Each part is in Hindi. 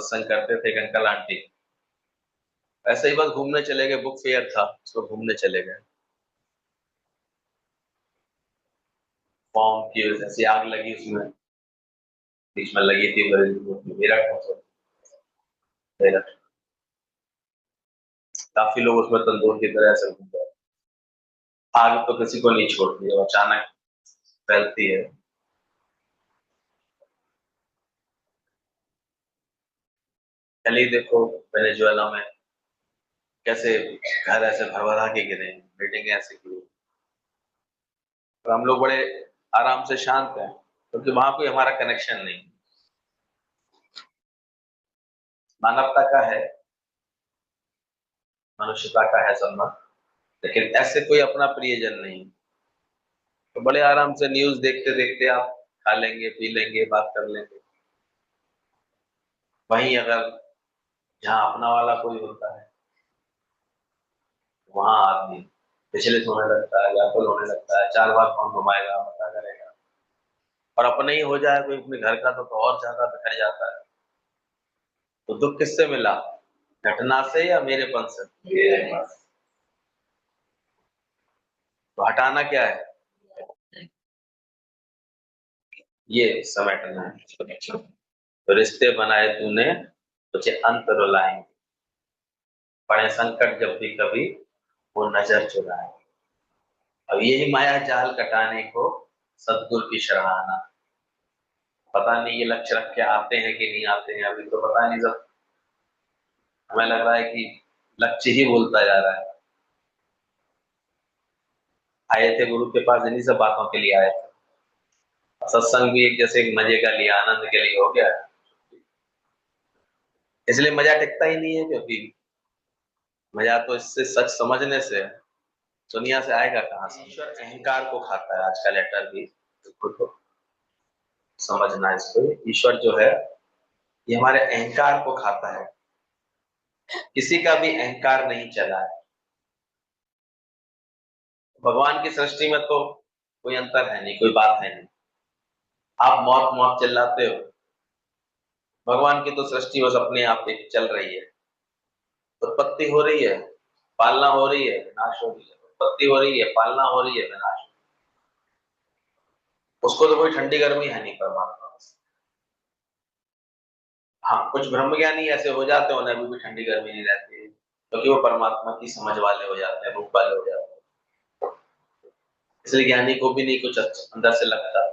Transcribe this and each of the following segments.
सत्संग करते थे एक अंकल आंटी, ऐसे ही बस घूमने चले गए, बुक फेयर था उसको घूमने चले गए। फॉर्म की ऐसी आग लगी उसमें, बीच में लगी थी मेरठ मेरठ। काफी लोग उसमें तंदूर की तरह से घूम गए। आग तो किसी को नहीं छोड़ती है, अचानक फैलती है। कल ही देखो वेनेजुएला में कैसे घर ऐसे भरभरा के गिरे, बिल्डिंगें ऐसे गिरी, और हम लोग बड़े आराम से शांत हैं क्योंकि वहां कोई हमारा कनेक्शन नहीं। मानवता का है, मनुष्यता का है सम्मान, लेकिन ऐसे कोई अपना प्रियजन नहीं। तो बड़े आराम से न्यूज देखते देखते आप खा लेंगे, पी लेंगे, बात कर लेंगे। वहीं अगर जहाँ अपना वाला कोई होता है, वहां आदमी विचलित होने लगता है, व्याकुल होने लगता है, चार बार कौन घुमाएगा, पता करेगा। और अपने ही हो जाए कोई अपने घर का तो और ज्यादा बिखर जाता है। तो दुख किससे मिला, घटना से या मेरेपन से? तो हटाना क्या है, ये समेटना है। तो रिश्ते बनाए तूने, तुझे अंत रुलाएंगे, पड़े संकट जब भी कभी, वो नजर चुराए। अब यही माया जाल कटाने को सतगुरु की सराहना। पता नहीं ये लक्ष्य रख के आते हैं कि नहीं आते हैं, अभी तो पता नहीं। सब हमें लग रहा है कि लक्ष्य ही बोलता जा रहा है। आए थे गुरु के पास इन्हीं सब बातों के लिए आए थे। सत्संग भी एक जैसे एक मजे का लिए, आनंद के लिए हो गया, इसलिए मजा टिकता ही नहीं है। क्योंकि मजा तो इससे सच समझने से, दुनिया से आएगा कहाँ से? ईश्वर अहंकार को खाता है। आज का लेटर भी खुद को समझना, इसको ईश्वर जो है ये हमारे अहंकार को खाता है। किसी का भी अहंकार नहीं चला है। भगवान की सृष्टि में तो कोई अंतर है नहीं, कोई बात है नहीं। आप मौत मौत चिल्लाते हो, भगवान की तो सृष्टि बस अपने आप एक चल रही है। उत्पत्ति हो रही है, पालना हो रही है, विनाश हो रही है, उत्पत्ति हो रही है, पालना हो रही है, विनाश। उसको तो कोई ठंडी गर्मी है नहीं परमात्मा। हाँ, कुछ ब्रह्मज्ञानी ऐसे हो जाते हैं, उन्हें अभी भी ठंडी गर्मी नहीं रहती है, क्योंकि वो परमात्मा की समझ वाले हो जाते हैं, रूप वाले हो जाते हैं। इसलिए ज्ञानी को भी नहीं कुछ अंदर से लगता।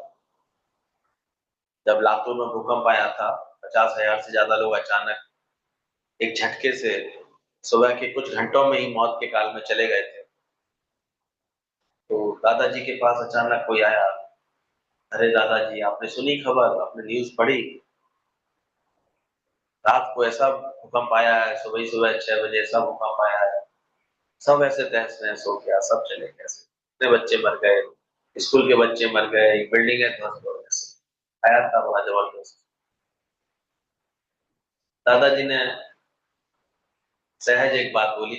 जब लातूर में भूकंप आया था, 50,000 से ज्यादा लोग अचानक एक झटके से सुबह के कुछ घंटों में ही मौत के काल में चले गए थे। तो दादाजी के पास अचानक कोई आया, अरे दादाजी आपने सुनी खबर, आपने न्यूज पढ़ी, रात को ऐसा भूकंप आया है, सुबह ही सुबह 6 बजे ऐसा भूकंप आया है। सब ऐसे तहस नहस हो गया, सब चले गए, इतने बच्चे मर गए, स्कूल के बच्चे मर गए, बिल्डिंगें ध्वस्त हो गए। आया था बड़ा जबरदस्त। दादाजी ने सहज एक बात बोली,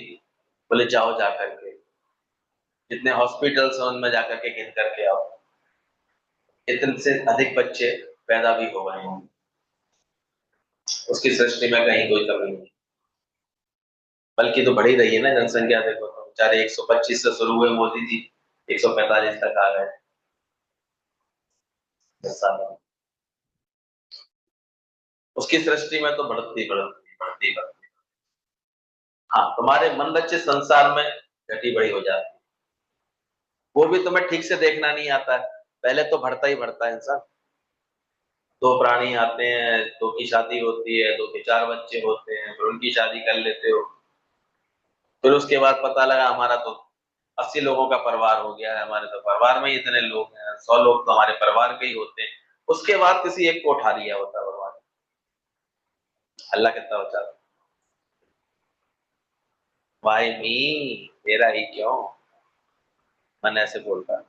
बोले जाओ जाकर के जितने हॉस्पिटल्स हैं उनमें जाकर के गिन करके आओ, इतने से अधिक बच्चे पैदा भी हो गए होंगे। उसकी सृष्टि में कहीं कोई कमी नहीं, बल्कि तो बढ़ी रही है ना जनसंख्या। देखो तो बेचारे 125 से शुरू हुए मोदी जी 145 तक आ गए 10 साल में। उसकी सृष्टि में तो बढ़ती बढ़ती बढ़ती बढ़ती। हाँ, तुम्हारे मन बच्चे संसार में घटी बढ़ी हो जाती, वो भी तुम्हें ठीक से देखना नहीं आता है। पहले तो बढ़ता ही बढ़ता है इंसान। दो प्राणी आते हैं, दो की शादी होती है, दो के चार बच्चे होते हैं, फिर उनकी शादी कर लेते हो। फिर उसके बाद पता लगा हमारा तो 80 लोगों का परिवार हो गया है, हमारे तो परिवार में ही इतने लोग हैं, 100 लोग तो हमारे परिवार के ही होते हैं। उसके बाद किसी एक को उठा लिया होता है भगवान। अल्लाह कितना बचा, वाई मी, तेरा ही क्यों, मन ऐसे बोलता है,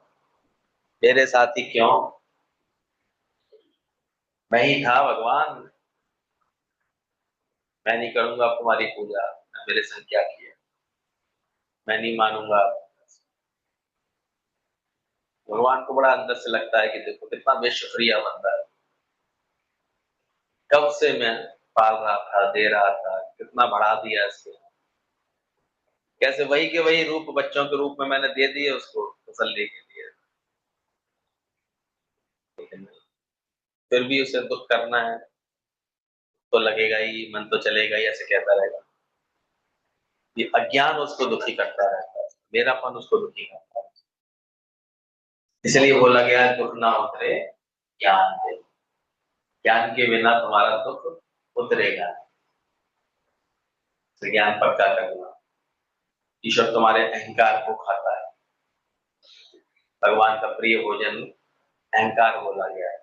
तेरे साथ ही क्यों, मैं ही था भगवान, मैं नहीं करूंगा अब तुम्हारी पूजा, मेरे संग क्या किया, मैं नहीं मानूंगा। भगवान को बड़ा अंदर से लगता है कि देखो कितना बेशुक्रिया बंदा है। कब से मैं पाल रहा था, दे रहा था, कितना बढ़ा दिया इसको, कैसे वही के वही रूप बच्चों के रूप में मैंने दे दिए उसको तसल्ली के लिए, लेकिन फिर भी उसे दुख करना है तो लगेगा ही, मन तो चलेगा ही, ऐसे कहता रहेगा। ये अज्ञान उसको दुखी करता रहता है, मेरापन उसको दुखी करता है। इसलिए बोला गया दुख ना उतरे ज्ञान से, ज्ञान के बिना तुम्हारा दुख उतरेगा। तो ज्ञान पक्का करना। ईश्वर तुम्हारे अहंकार को खाता है, भगवान का प्रिय भोजन अहंकार बोला गया है।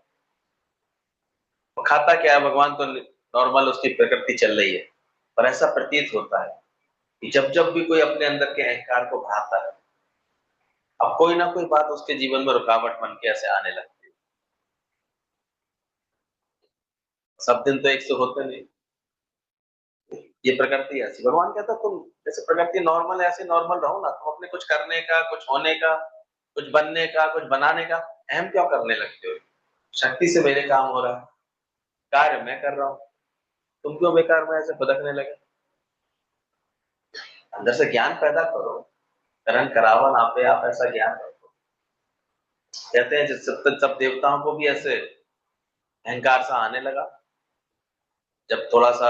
वो खाता क्या है, भगवान तो नॉर्मल उसकी प्रकृति चल रही है, पर ऐसा प्रतीत होता है कि जब जब भी कोई अपने अंदर के अहंकार को बढ़ाता है, अब कोई ना कोई बात उसके जीवन में रुकावट बन के ऐसे आने लगती है। सब दिन तो एक से होते नहीं, ये प्रकृति ऐसी, भगवान कहता तुम जैसे प्रकृति नॉर्मल है ऐसे नॉर्मल रहो ना, तुम अपने कुछ करने का, कुछ होने का, कुछ बनने का, कुछ बनाने का अहम क्यों करने लगते हो। शक्ति से मेरे काम हो रहा है, कार्य मैं कर रहा हूं, तुम क्यों बेकार में ऐसे भटकने लगे। अंदर से ज्ञान पैदा करो, करण करावन आपे आप, ऐसा ज्ञान रखो। कहते हैं जब सब देवताओं को भी ऐसे अहंकार सा आने लगा, जब थोड़ा सा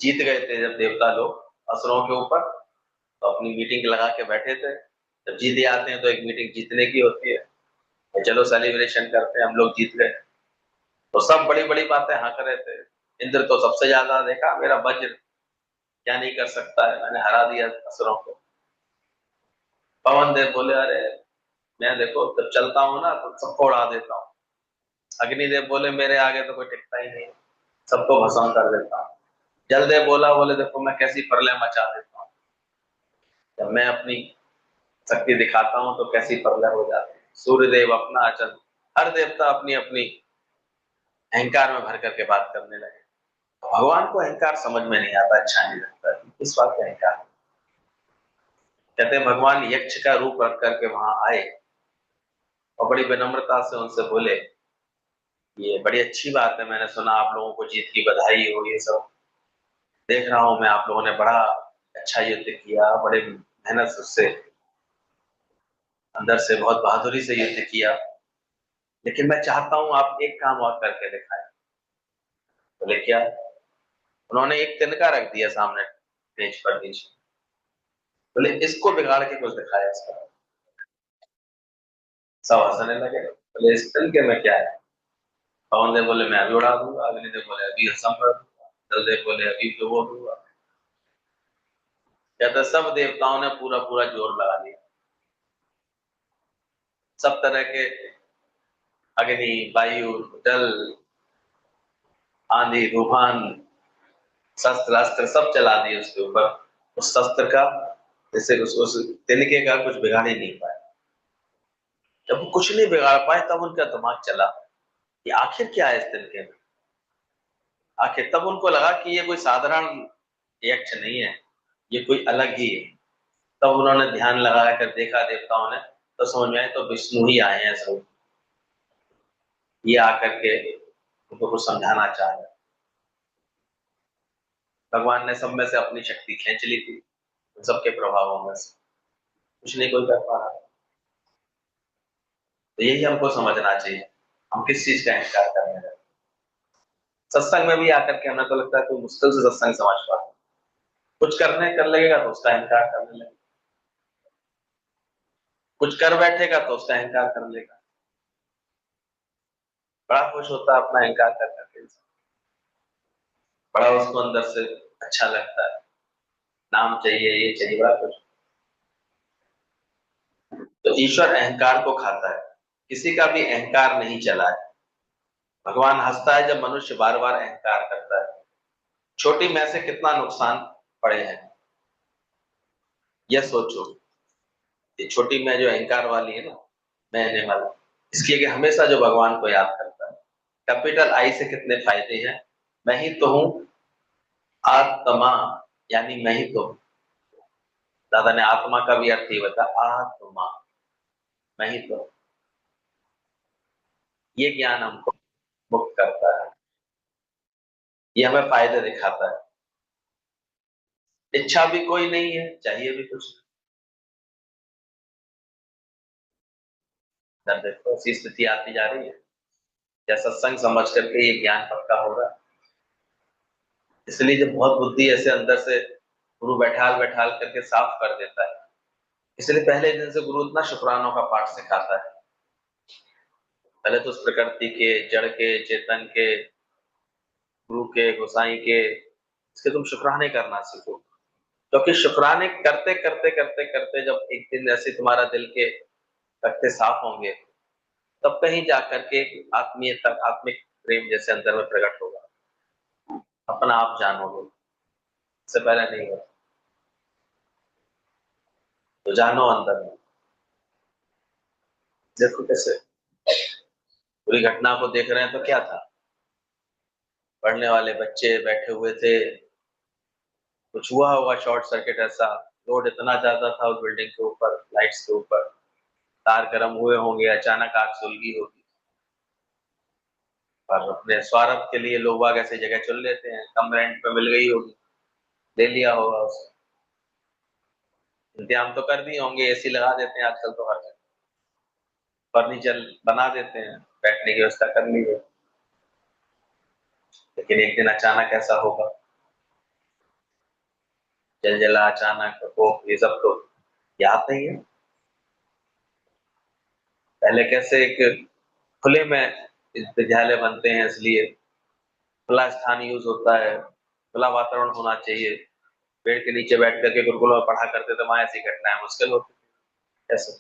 जीत गए थे, जब देवता लोग असुरों के ऊपर, तो अपनी मीटिंग लगा के बैठे थे। जब जीते आते हैं तो एक मीटिंग जीतने की होती है, तो चलो सेलिब्रेशन करते हैं, हम लोग जीत गए। तो सब बड़ी बड़ी बातें हाँ कर रहे थे। इंद्र तो सबसे ज्यादा, देखा मेरा वज्र क्या नहीं कर सकता है, मैंने हरा दिया असुरों को। पवन देव बोले अरे मैं देखो जब चलता हूँ ना तो सबको उड़ा देता हूँ। अग्निदेव बोले मेरे आगे तो कोई टिकता ही नहीं, सबको भस्म कर देता हूँ। जलदेव बोला, बोले देखो मैं कैसी प्रलय मचा देता हूँ, जब मैं अपनी शक्ति दिखाता हूँ तो कैसी प्रलय हो जाती है। सूर्यदेव अपना आचरण, हर देवता अपनी अपनी अहंकार में भर करके बात करने लगे। भगवान को अहंकार समझ में नहीं आता, अच्छा नहीं लगता, इस बात का अहंकार। कहते हैं भगवान यक्ष का रूप रख करके वहां आए और बड़ी विनम्रता से उनसे बोले, ये बड़ी अच्छी बात है, मैंने सुना आप लोगों को जीत की बधाई हो, ये सब देख रहा हूं मैं, आप लोगों ने बड़ा अच्छा युद्ध किया, बड़े मेहनत उससे, अंदर से बहुत बहादुरी से युद्ध किया, लेकिन मैं चाहता हूं आप एक काम और करके दिखाएं। बोले क्या। उन्होंने एक तिनका रख दिया सामने मेज पर नीचे, बोले इसको बिगाड़ के कुछ दिखाया इसका। सब हंसने लगे, बोले इस तिनके में क्या है। पवन देव बोले मैं अभी उड़ा दूंगा, अग्निदेव बोले अभी हसम कर दूंगा, जलदेव बोले अभी डुबो दूंगा। कहते सब देवताओं ने पूरा पूरा जोर लगा लिया, सब तरह के अग्नि, वायु, जल, आंधी, तूफान, शस्त्र अस्त्र सब चला दिए उसके ऊपर। उस शस्त्र का, जैसे उस तिनके का कुछ बिगाड़ ही नहीं पाए। जब वो कुछ नहीं बिगाड़ पाए तब उनका दिमाग चला कि आखिर क्या है इस तिनके में। आखिर तब उनको लगा कि ये कोई साधारण यक्ष नहीं है, ये कोई अलग ही है। तब उन्होंने ध्यान लगा कर देखा देवताओं ने, तो समझ में आए तो विष्णु ही आए हैं सब, ये आकर के उनको कुछ समझाना चाह रहे। भगवान ने सब में से अपनी शक्ति खींच ली थी, उन सबके प्रभावों में से कुछ नहीं कोई कर पा रहा। तो यही हमको समझना चाहिए, हम किस चीज का अहंकार करने लगे। सत्संग में भी आकर के हमें तो लगता है कोई मुश्किल से सत्संग समझ पाता, कुछ करने कर लगेगा तो उसका अहंकार करने लगेगा, कुछ कर बैठेगा तो उसका अहंकार कर लेगा। बड़ा खुश होता है अपना अहंकार कर करके, बड़ा उसको अंदर से अच्छा लगता है, नाम चाहिए, ये चाहिए, बड़ा कुछ। तो ईश्वर अहंकार को खाता है, किसी का भी अहंकार नहीं चला है। भगवान हंसता है जब मनुष्य बार बार अहंकार करता है। छोटी मैं से कितना नुकसान पड़े हैं, यह सोचो। ये छोटी मैं जो अहंकार वाली है ना, मैंने वाला, इसलिए कि हमेशा जो भगवान को याद करता है। कैपिटल आई से कितने फायदे हैं। मैं ही तो हूं आत्मा, यानी मैं ही तो हूं। दादा ने आत्मा का भी अर्थ ही बताया, आत्मा, मैं ही तो। ये ज्ञान हमको मुक्त करता है। ये हमें फायदे दिखाता है। इच्छा भी कोई नहीं है, चाहिए भी कुछ नहीं। देखो ऐसी स्थिति आती जा रही है, या सत्संग समझ करके ये ज्ञान पक्का होगा। इसलिए जब बहुत बुद्धि ऐसे अंदर से गुरु बैठाल बैठाल करके साफ कर देता है, इसलिए पहले दिन से गुरु इतना शुक्रानों का पाठ सिखाता है। पहले तो उस प्रकृति के, जड़ के, चेतन के, गुरु के, गोसाई के, इसके तुम शुक्राने करना सीखो। क्योंकि शुक्राने करते करते करते करते जब एक दिन ऐसे तुम्हारा दिल के रखते साफ होंगे, तब कहीं जाकर के आत्मीय तक आत्मिक प्रेम जैसे अंदर में प्रकट होगा, अपना आप जानोगे, इससे पहले नहीं होगा। तो जानो अंदर में, देखो कैसे पूरी घटना को देख रहे हैं। तो क्या था, पढ़ने वाले बच्चे बैठे हुए थे, कुछ हुआ होगा शॉर्ट सर्किट ऐसा, लोड इतना ज्यादा था उस बिल्डिंग के ऊपर, लाइट्स के ऊपर, तार गर्म हुए होंगे, अचानक आग सुलगी होगी। और अपने स्वार्थ के लिए लोग बाग ऐसी जगह चुन लेते हैं, कम रेंट पे मिल गई होगी, ले लिया होगा उसे। इंतजाम तो कर दिए होंगे, एसी लगा देते हैं आजकल तो हर जगह, फर्नीचर बना देते हैं, बैठने की व्यवस्था कर ली है। लेकिन एक दिन अचानक ऐसा होगा, जलजला अचानक प्रकोप, ये सब तो याद नहीं है। पहले कैसे एक खुले में विद्यालय बनते हैं, इसलिए खुला स्थान यूज होता है, खुला वातावरण होना चाहिए। पेड़ के नीचे बैठ करके गुरुकुल में पढ़ा करते थे, वहां ऐसी घटनाएं मुश्किल होती थी। ऐसे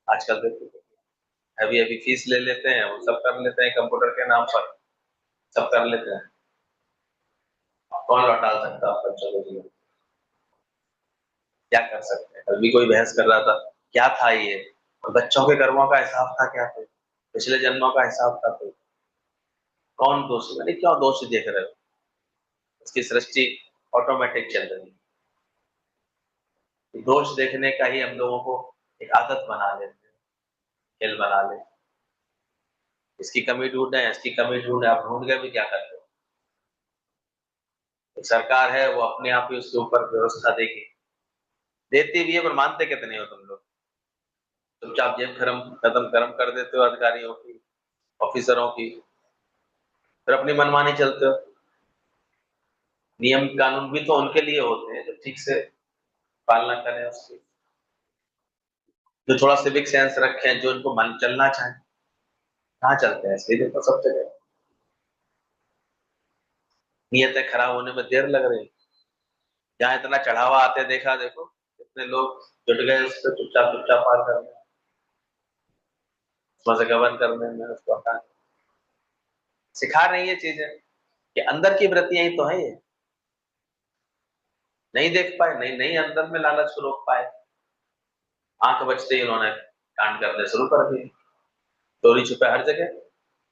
आजकल देखो, अभी अभी फीस ले लेते हैं, वो सब कर लेते हैं कंप्यूटर के नाम पर, सब कर लेते हैं। कौन लौटा सकता है बच्चों को जीवन? क्या कर सकते हैं? कल भी कोई बहस कर रहा था, क्या था ये, और बच्चों के कर्मों का हिसाब था क्या, थे पिछले जन्मों का हिसाब था, तो कौन दोषी, मैंने क्यों दोषी देख रहे हो? उसकी सृष्टि ऑटोमेटिक चल रही है। दोष देखने का ही हम लोगों को एक आदत बना लेते हैं, खेल बना ले। इसकी कमी ढूंढे, इसकी कमी ढूंढे, आप ढूंढ के भी क्या करते हो? एक सरकार है, वो अपने आप ही उसके ऊपर व्यवस्था देगी, देती भी है, पर मानते कितने हो तुम लोग? चुपचाप जेब खत्म खत्म कर्म कर देते हो अधिकारियों की, ऑफिसरों की, फिर अपनी मनमानी चलते हो। नियम कानून भी तो उनके लिए होते हैं जो ठीक से पालना करें उसकी, जो थोड़ा सिविक सेंस रखें, जो उनको मन चलना चाहे। कहाँ चलते हैं इसलिए, देखो सब जगह नियतें खराब होने में देर लग रही है। जहाँ इतना चढ़ावा आते देखा, देखो कितने लोग जुट गए उस पर, चुपचाप चुपचाप पार करने, उसमें से गबन करने में, उसको हटाने। सिखा रही है चीजें कि अंदर की वृत्तियां ही तो है ये, नहीं देख पाए, नहीं नहीं अंदर में लालच को रोक पाए, आंख बचते ही उन्होंने कांड करने शुरू कर दिए, चोरी छुपे हर जगह।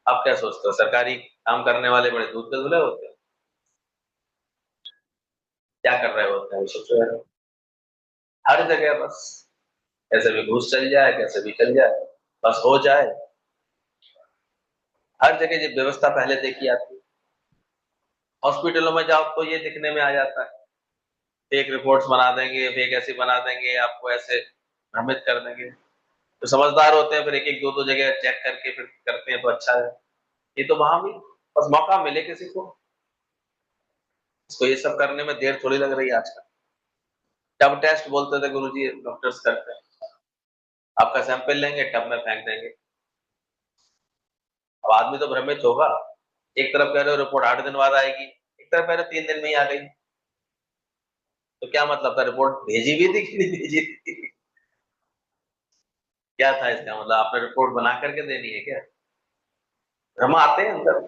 आप क्या सोचते हो, सरकारी काम करने वाले बड़े दूध के धुले होते हैं? क्या कर रहे होते हैं वो, सोच रहे हो हर जगह बस कैसे भी घूस चल जाए, कैसे भी चल जाए, बस हो जाए। हर जगह ये व्यवस्था पहले देखी आती है। हॉस्पिटलों में जाओ तो ये दिखने में आ जाता है, फेक रिपोर्ट्स बना देंगे, फेक ऐसी बना देंगे, आपको ऐसे भ्रमित कर देंगे। तो समझदार होते हैं, फिर एक एक दो दो जगह चेक करके फिर करते हैं तो अच्छा है। ये तो वहां भी बस मौका मिले किसी को, इसको ये सब करने में देर थोड़ी लग रही है आजकल। टब टेस्ट बोलते थे गुरुजी, डॉक्टर्स करते हैं, आपका सैंपल लेंगे, टब में फेंक देंगे। अब आदमी तो भ्रमित होगा, एक तरफ कह रहे हो रिपोर्ट 8 दिन बाद आएगी, एक तरफ कह रहे हो 3 दिन में ही आ गई। तो क्या मतलब था, रिपोर्ट भेजी भी थी कि नहीं भेजी थी? क्या था इसका मतलब, आपने रिपोर्ट बना करके देनी है क्या? भ्रम आते हैं अंदर।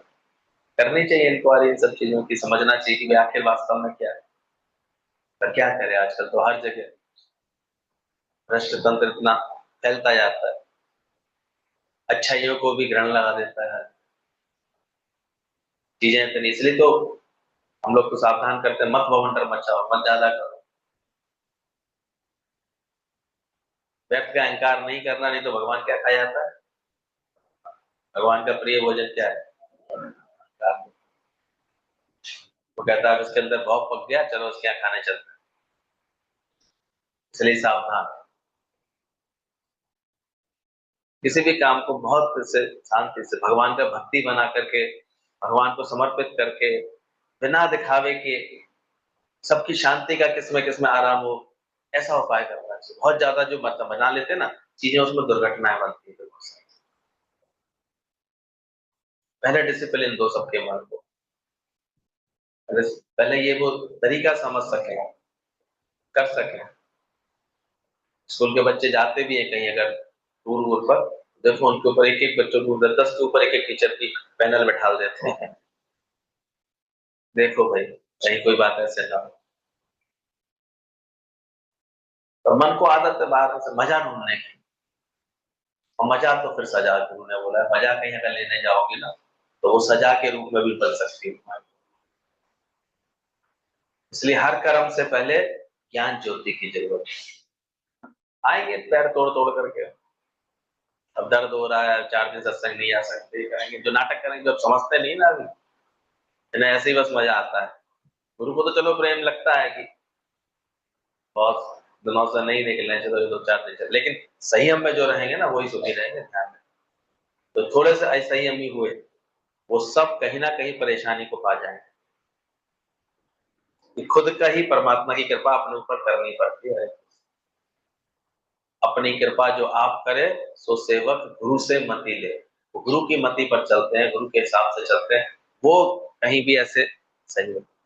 करनी चाहिए इंक्वायरी इन सब चीजों की, समझना चाहिए कि भाई आखिर वास्तव में क्या है। पर क्या करे, आजकल तो हर जगह भ्रष्ट तंत्र इतना फैलता जाता है, अच्छाइयों को भी ग्रहण लगा देता है, चीजें इतनी, इसलिए तो हम लोग को सावधान करते हैं, मत बवंडर मचाओ, मत ज्यादा करो। व्यर्थ का अहंकार नहीं करना, नहीं तो भगवान क्या खा जाता है? भगवान का प्रिय भोजन क्या है? वो कहता है उसके अंदर भाव पक गया, चलो उसके यहाँ खाने चलते हैं। इसलिए सावधान, किसी भी काम को बहुत से शांति से भगवान का भक्ति बना करके, भगवान को समर्पित करके, बिना दिखावे के, सबकी शांति का किसमें आराम हो, ऐसा उपाय करना चाहिए। बहुत ज्यादा जो मतलब बना लेते हैं ना चीजें, उसमें दुर्घटनाएं बनती है बहुत सारी। पहले डिसिप्लिन दो सबके मन को, पहले ये वो तरीका समझ सके, कर सके। स्कूल के बच्चे जाते भी है कहीं अगर टूर वूर पर, देखो उनके ऊपर एक एक बच्चों को 10 के ऊपर एक एक टीचर की पैनल बैठा देते हैं। देखो भाई कहीं कोई बात ऐसे ना हो। तो मन को आदत है बाहर से मजा ढूंढने की, और मजा तो फिर सजा ढूंढने बोला है। मजा कहीं अगर लेने जाओगे ना तो वो सजा के रूप में भी बन सकती है। इसलिए हर कर्म से पहले ज्ञान ज्योति की जरूरत है। आएंगे पैर तोड़ तोड़ करके, अब दर्द हो रहा है 4 दिन सत्संग नहीं आ सकते, करेंगे जो नाटक करेंगे, जब समझते नहीं ना अभी, इन्हें ऐसे ही बस मजा आता है। गुरु को तो चलो प्रेम लगता है कि बहुत दिनों से नहीं निकले, चलो 2-4 दिन चले, लेकिन संयम में जो रहेंगे ना वही सुखी रहेंगे। ध्यान में तो थोड़े से असंयमी हुए, वो सब कहीं ना कहीं परेशानी को पा जाएंगे। कि खुद का ही परमात्मा की कृपा अपने ऊपर करनी पड़ती है। अपनी कृपा जो आप करे सो सेवक गुरु से मति ले। वो गुरु की मति पर चलते हैं, गुरु के हिसाब से चलते हैं, वो कहीं भी ऐसे सही होता है।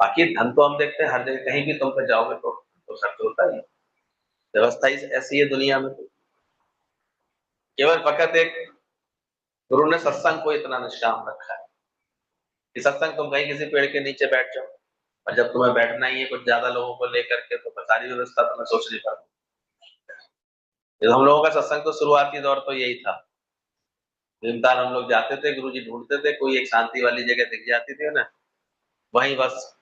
बाकी धन तो हम देखते हैं हर जगह, कहीं भी तुम पे जाओगे तो सब तो होता ही है। व्यवस्था ही ऐसी है दुनिया में। तो केवल फकत एक गुरु ने सत्संग को इतना निष्काम रखा है कि सत्संग तुम कहीं किसी पेड़ के नीचे बैठ जाओ, और जब तुम्हें बैठना ही है कुछ ज्यादा लोगों को लेकर के, तो सारी व्यवस्था तुम्हें सोचनी पड़ती है। हम लोगों का सत्संग तो शुरुआती दौर तो यही था। भीमताल हम लोग जाते थे, गुरुजी ढूंढते थे, कोई एक शांति वाली जगह दिख जाती थी ना, वहीं बस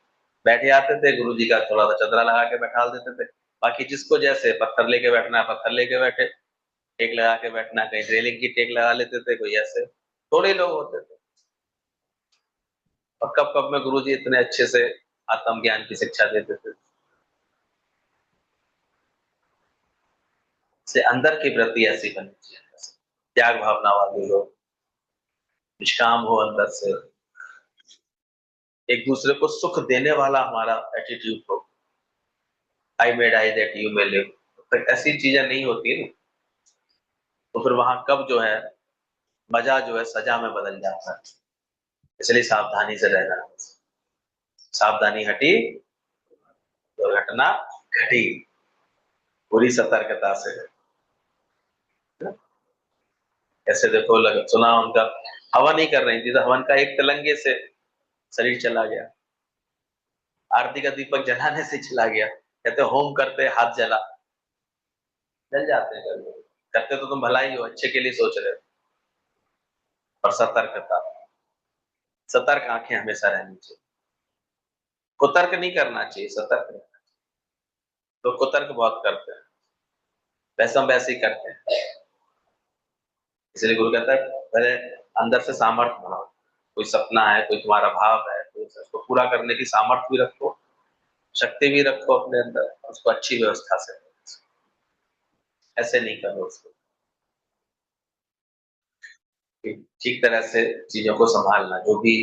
बैठे आते थे, गुरुजी का थोड़ा सा चदरा लगा के बैठा देते थे। बाकी जिसको जैसे पत्थर लेके बैठना है पत्थर लेके बैठे, टेक लगा के बैठना, कहीं रेलिंग की टेक लगा लेते थे, कोई ऐसे, थोड़े लोग होते थे। और कब कब में गुरुजी इतने अच्छे से आत्मज्ञान की शिक्षा देते थे। से अंदर की वृत्ति ऐसी बननी चाहिए, त्याग भावना वाले लोग, निष्काम हो अंदर से, एक दूसरे को सुख देने वाला हमारा एटीट्यूड हो। I made I that you may live, तो ऐसी चीजें नहीं होती ना, तो फिर वहां कब जो है मजा जो है सजा में बदल जाता है। इसलिए सावधानी से रहना, सावधानी हटी दुर्घटना घटी, पूरी सतर्कता से। ऐसे देखो सुना उनका हवन ही कर रही थी, तो हवन का एक तिलंगे से शरीर चला गया, आरती का दीपक जलाने से चला गया। कहते होम करते हाथ जला, जल जाते हैं कभी, करते तो तुम भलाई हो, अच्छे के लिए सोच रहे हो। और सतर्कता, सतर्क आंखें हमेशा रहनी चाहिए, कुतर्क नहीं करना चाहिए, सतर्क रहना चाहिए। तो कुतर्क बहुत करते हैं, वैसा वैसे ही करते हैं। इसलिए गुरु कहता है पहले अंदर से सामर्थ्य बनाओ, कोई सपना है, कोई तुम्हारा भाव है, तो उसको पूरा करने की सामर्थ्य भी रखो, शक्ति भी रखो अपने अंदर, उसको अच्छी व्यवस्था से, ऐसे नहीं करो उसको। ठीक तरह से चीजों को संभालना, जो भी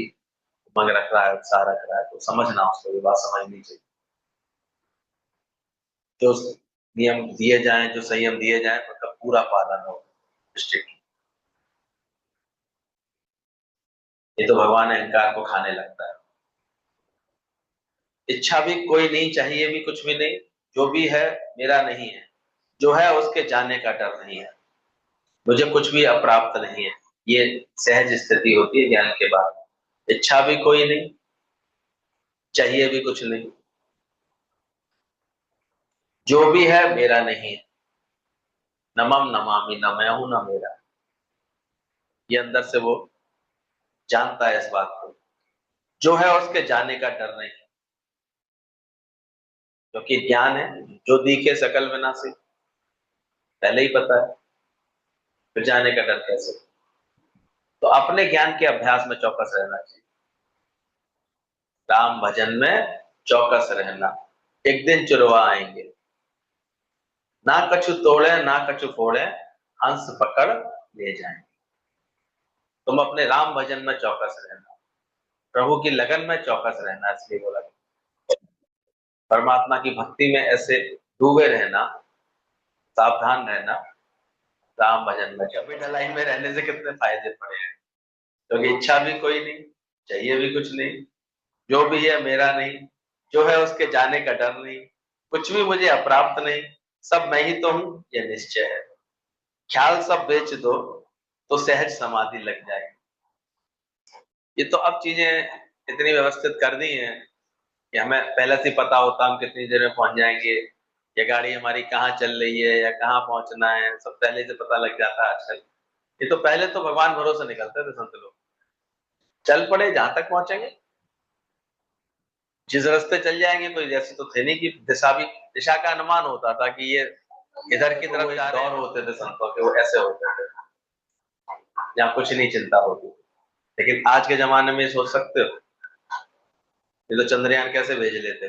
उमंग रख रहा है, उत्साह रख रहा है, तो समझना, उसको ये बात समझनी चाहिए। जो नियम दिए जाएं, जो संयम दिए जाएं, उनका पूरा पालन हो, स्ट्रिक्ट। ये तो भगवान अहंकार को खाने लगता है। इच्छा भी कोई नहीं, चाहिए भी कुछ भी नहीं, जो भी है मेरा नहीं है, जो है उसके जाने का डर नहीं है, मुझे कुछ भी अप्राप्त नहीं है। ये सहज स्थिति होती है ज्ञान के बाद। इच्छा भी कोई नहीं, चाहिए भी कुछ नहीं, जो भी है मेरा नहीं है। नमम नमामि, न मैं हूं न मेरा। ये अंदर से वो जानता है इस बात को, जो है उसके जाने का डर नहीं, क्योंकि ज्ञान है जो दिखे सकल विनाशी, पहले ही पता है, फिर जाने का डर कैसे। तो अपने ज्ञान के अभ्यास में चौकस रहना चाहिए। राम भजन में चौकस रहना, एक दिन चुरवा आएंगे। ना कछु तोड़े ना कछु फोड़े, हंस पकड़ ले जाएंगे। तुम अपने राम भजन में चौकस रहना, प्रभु की लगन में चौकस रहना, इसलिए बोला परमात्मा की भक्ति में ऐसे डूबे रहना, सावधान रहना, राम भजन में। कभी ढलाई में रहने से कितने फायदे पड़े हैं, क्योंकि इच्छा भी कोई नहीं, चाहिए भी कुछ नहीं, जो भी है मेरा नहीं, जो है उसके जाने का डर नहीं, कुछ भी मुझे अप्राप्त नहीं, सब मैं ही तो हूं, यह निश्चय है। ख्याल सब बेच दो तो सहज समाधि लग जाएगी। ये तो अब चीजें इतनी व्यवस्थित कर दी हैं कि हमें पहले से पता होता हम कितनी देर में पहुंच जाएंगे, ये गाड़ी हमारी कहाँ चल रही है या कहाँ पहुंचना है, सब पहले से पता लग जाता है आजकल। ये तो पहले तो भगवान भरोसे निकलते थे संत लोग, चल पड़े जहां तक पहुंचेंगे, जिस रास्ते चल जाएंगे, कोई जैसे तो थे नहीं कि दिशा का अनुमान होता था कि ये इधर की तरफ जा रहे, दौर होते थे संतों के, वो ऐसे होते थे जहाँ कुछ नहीं चिंता होती। लेकिन आज के जमाने में सोच सकते हो, ये तो चंद्रयान कैसे भेज लेते,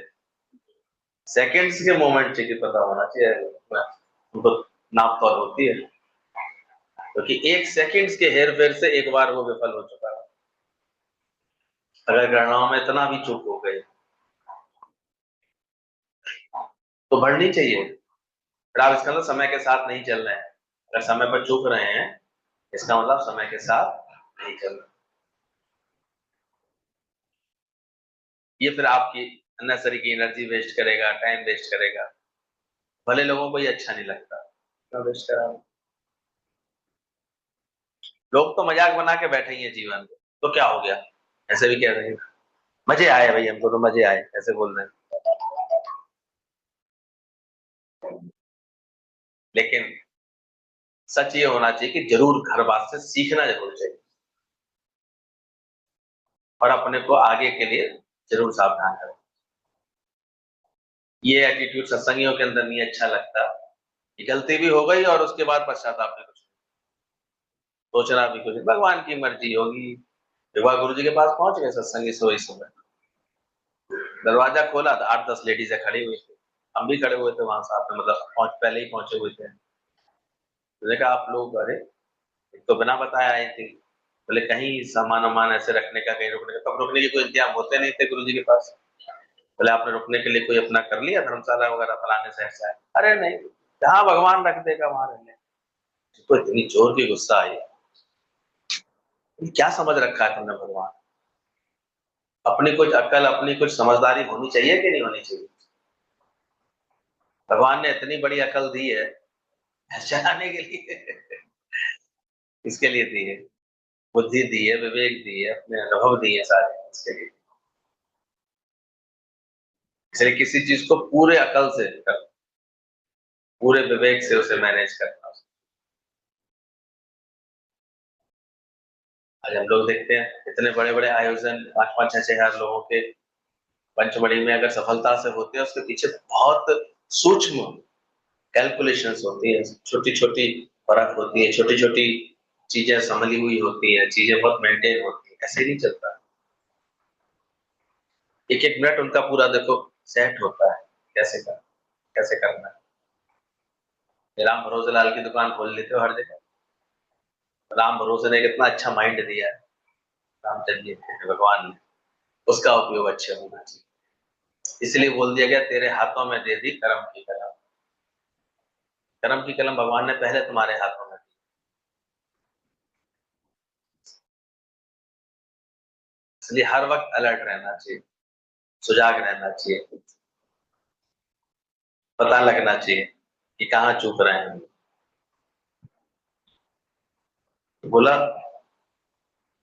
सेकंड्स के मोमेंट चाहिए पता होना चाहिए उनको, नाप तौल होती है, क्योंकि एक सेकंड्स के हेर फेर से एक बार वो विफल हो चुका है। अगर गणनाओं में इतना भी चूक हो गई तो बढ़नी चाहिए, फिर आप इसका मतलब समय के साथ नहीं चल रहे हैं। अगर समय पर चूक रहे हैं, इसका मतलब समय के साथ नहीं चल रहे, ये फिर आपकी अननेसेसरी की एनर्जी वेस्ट करेगा, टाइम वेस्ट करेगा, भले लोगों को ये अच्छा नहीं लगता, क्यों वेस्ट करा। लोग तो मजाक बना के बैठे ही हैं जीवन को, तो क्या हो गया, ऐसे भी कह रहे हैं मजे आए भाई, हमको तो मजे आए, ऐसे बोल रहे हैं। लेकिन सच ये होना चाहिए कि जरूर घर बात से सीखना जरूर चाहिए, और अपने को आगे के लिए जरूर सावधान करें। ये एटीट्यूड सत्संगियों के अंदर नहीं अच्छा लगता कि गलती भी हो गई और उसके बाद पश्चाताप भी कुछ, सोचना भी कुछ, भगवान की मर्जी होगी। विवाह गुरु जी के पास पहुंच गए सत्संगी सोई सुबह, दरवाजा खोला तो 8-10 लेडीजें खड़ी हुई थी, हम भी खड़े हुए थे वहां साथ में, मतलब पहले ही पहुंचे हुए थे। मैंने कहा आप लोग, अरे एक तो बिना बताया आई थी, बोले कहीं सामान वामान ऐसे रखने का, कहीं रुकने का, कब रुकने के कोई इंतजाम होते नहीं थे गुरु जी के पास। बोले आपने रुकने के लिए कोई अपना कर लिया धर्मशाला वगैरह फलाने शहर से आए? अरे नहीं, जहाँ भगवान रख देगा वहां रहने। तो इतनी जोर की गुस्सा आई, क्या समझ रखा है तुमने भगवान, अपनी कुछ अक्ल, अपनी कुछ समझदारी होनी चाहिए कि नहीं होनी चाहिए। भगवान ने इतनी बड़ी अकल दी है चलाने के लिए किसके लिए दी है, बुद्धि दी है, विवेक दी है, अपने अनुभव दिए सारे इसके लिए। इसलिए किसी चीज को पूरे अकल से कर, पूरे विवेक से उसे मैनेज करना। आज हम लोग देखते हैं इतने बड़े बड़े आयोजन 5-5, 6-6 हजार लोगों के पंचमढ़ी में अगर सफलता से होते हैं, उसके पीछे बहुत सूक्ष्म कैलकुलेशंस होती है, छोटी छोटी परख होती है, छोटी छोटी चीजें संभली हुई होती है, चीजें बहुत मेंटेन होती है, ऐसे नहीं चलता। एक एक मिनट उनका पूरा देखो सेट होता है, कैसे करना है। राम भरोसे लाल की दुकान खोल लेते हो हर जगह, राम भरोसे ने कितना अच्छा माइंड दिया है, रामचंद्र जी ने, भगवान ने, उसका उपयोग अच्छे होना चाहिए। इसलिए बोल दिया गया तेरे हाथों में दे दी कर्म की कलम, कर्म की कलम भगवान ने पहले तुम्हारे हाथों में दी। इसलिए हर वक्त अलर्ट रहना चाहिए, सुजाग रहना चाहिए, पता लगना चाहिए कि कहाँ चूक रहे हैं। तो बोला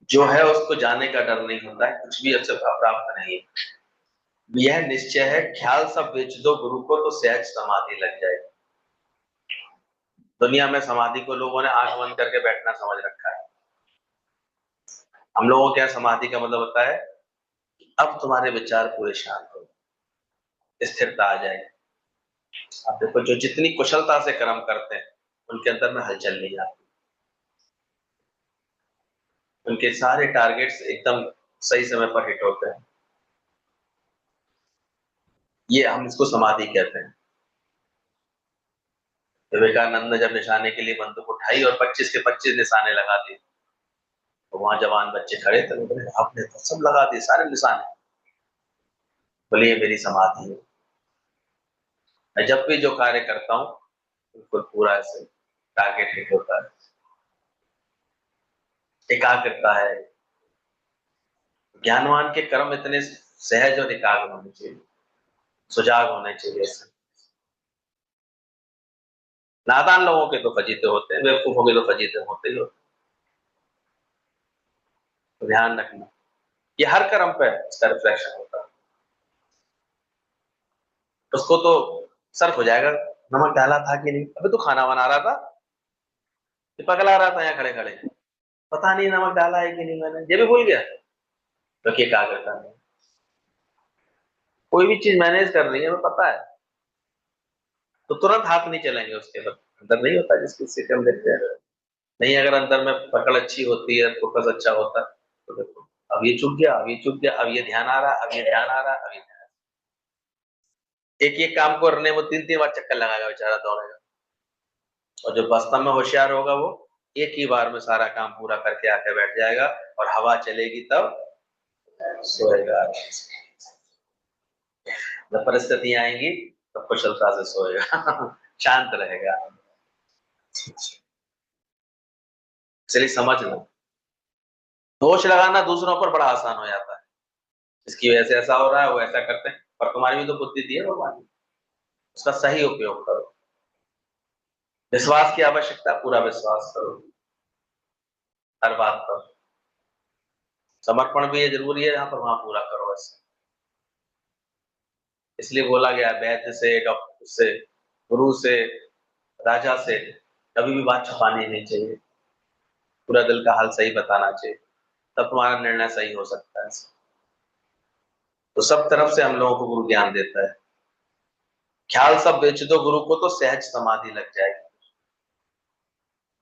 जो है उसको जाने का डर नहीं होता है, कुछ भी उससे प्राप्त नहीं है। यह निश्चय है ख्याल सब बेच दो गुरु को तो सहज समाधि लग जाएगी। दुनिया में समाधि को लोगों ने आंख बंद करके बैठना समझ रखा है। हम लोगों को क्या समाधि का मतलब होता है, अब तुम्हारे विचार पूरे शांत हो, स्थिरता आ जाएगी। आप देखो जो जितनी कुशलता से कर्म करते हैं उनके अंदर में हलचल नहीं आती, उनके सारे टारगेट्स एकदम सही समय पर हिट होते हैं। ये हम इसको समाधि कहते हैं। विवेकानंद ने जब निशाने के लिए बंदूक उठाई और 25 के 25 निशाने लगा दिए, तो वहां जवान बच्चे खड़े थे, बोले आपने तो सब लगा दिए सारे निशाने। बोले ये मेरी समाधि है, मैं जब भी जो कार्य करता हूँ बिल्कुल पूरा ऐसे टारगेट हिट होता है। एकाग्रता है। ज्ञानवान के कर्म इतने सहज और एकाग्र होने चाहिए, सुजाग होने चाहिए। नादान लोगों के तो फजीते होते हैं, बेवकूफों के तो फजीते होते ही होते हैं। तो ध्यान रखना, ये हर कर्म पे इसका रिफ्लेक्शन होता है। उसको तो सर्फ हो जाएगा, नमक डाला था कि नहीं, अबे तो खाना बना रहा था, ये पगला रहा था यहाँ खड़े खड़े, पता नहीं नमक डाला है कि नहीं, मैंने ये भी भूल गया। तो क्या करता नहीं, कोई भी चीज मैनेज कर रही है हमें पता है, तो तुरंत हाथ नहीं चलेंगे उसके अंदर नहीं होता जिसकी स्थिति हम देखते हैं। नहीं, अगर अंदर में पकड़ अच्छी होती है, फोकस अच्छा होता है, तो देखो अब ये चुक गया, अब ये चुक गया, अब ये ध्यान आ रहा, अब ये ध्यान आ रहा, अब ये ध्यान। एक एक काम को करने वो 3-3 बार चक्कर लगाएगा बेचारा, दौड़ेगा। और जो वास्तव में होशियार होगा वो एक ही बार में सारा काम पूरा करके आके बैठ जाएगा, और हवा चलेगी तब सोएगा। जब परिस्थितियां आएंगी तब कुशलता से सोएगा शांत रहेगा। इसलिए समझना, दोष लगाना दूसरों पर बड़ा आसान हो जाता है, इसकी वजह से ऐसा हो रहा है, वो ऐसा करते हैं, पर तुम्हारी भी तो बुद्धि दी है भगवान ने, उसका सही उपयोग करो। विश्वास की आवश्यकता, पूरा विश्वास करो हर बात पर। समर्पण भी ये जरूरी है, यहाँ पर वहां पूरा करो ऐसे। इसलिए बोला गया वैद्य से, डॉक्टर से, गुरु से, राजा से कभी भी बात छुपानी नहीं चाहिए, पूरा दिल का हाल सही बताना चाहिए, तब तुम्हारा निर्णय सही हो सकता है। तो सब तरफ से हम लोगों को गुरु ज्ञान देता है। ख्याल सब बेच दो गुरु को तो सहज समाधि लग जाएगी,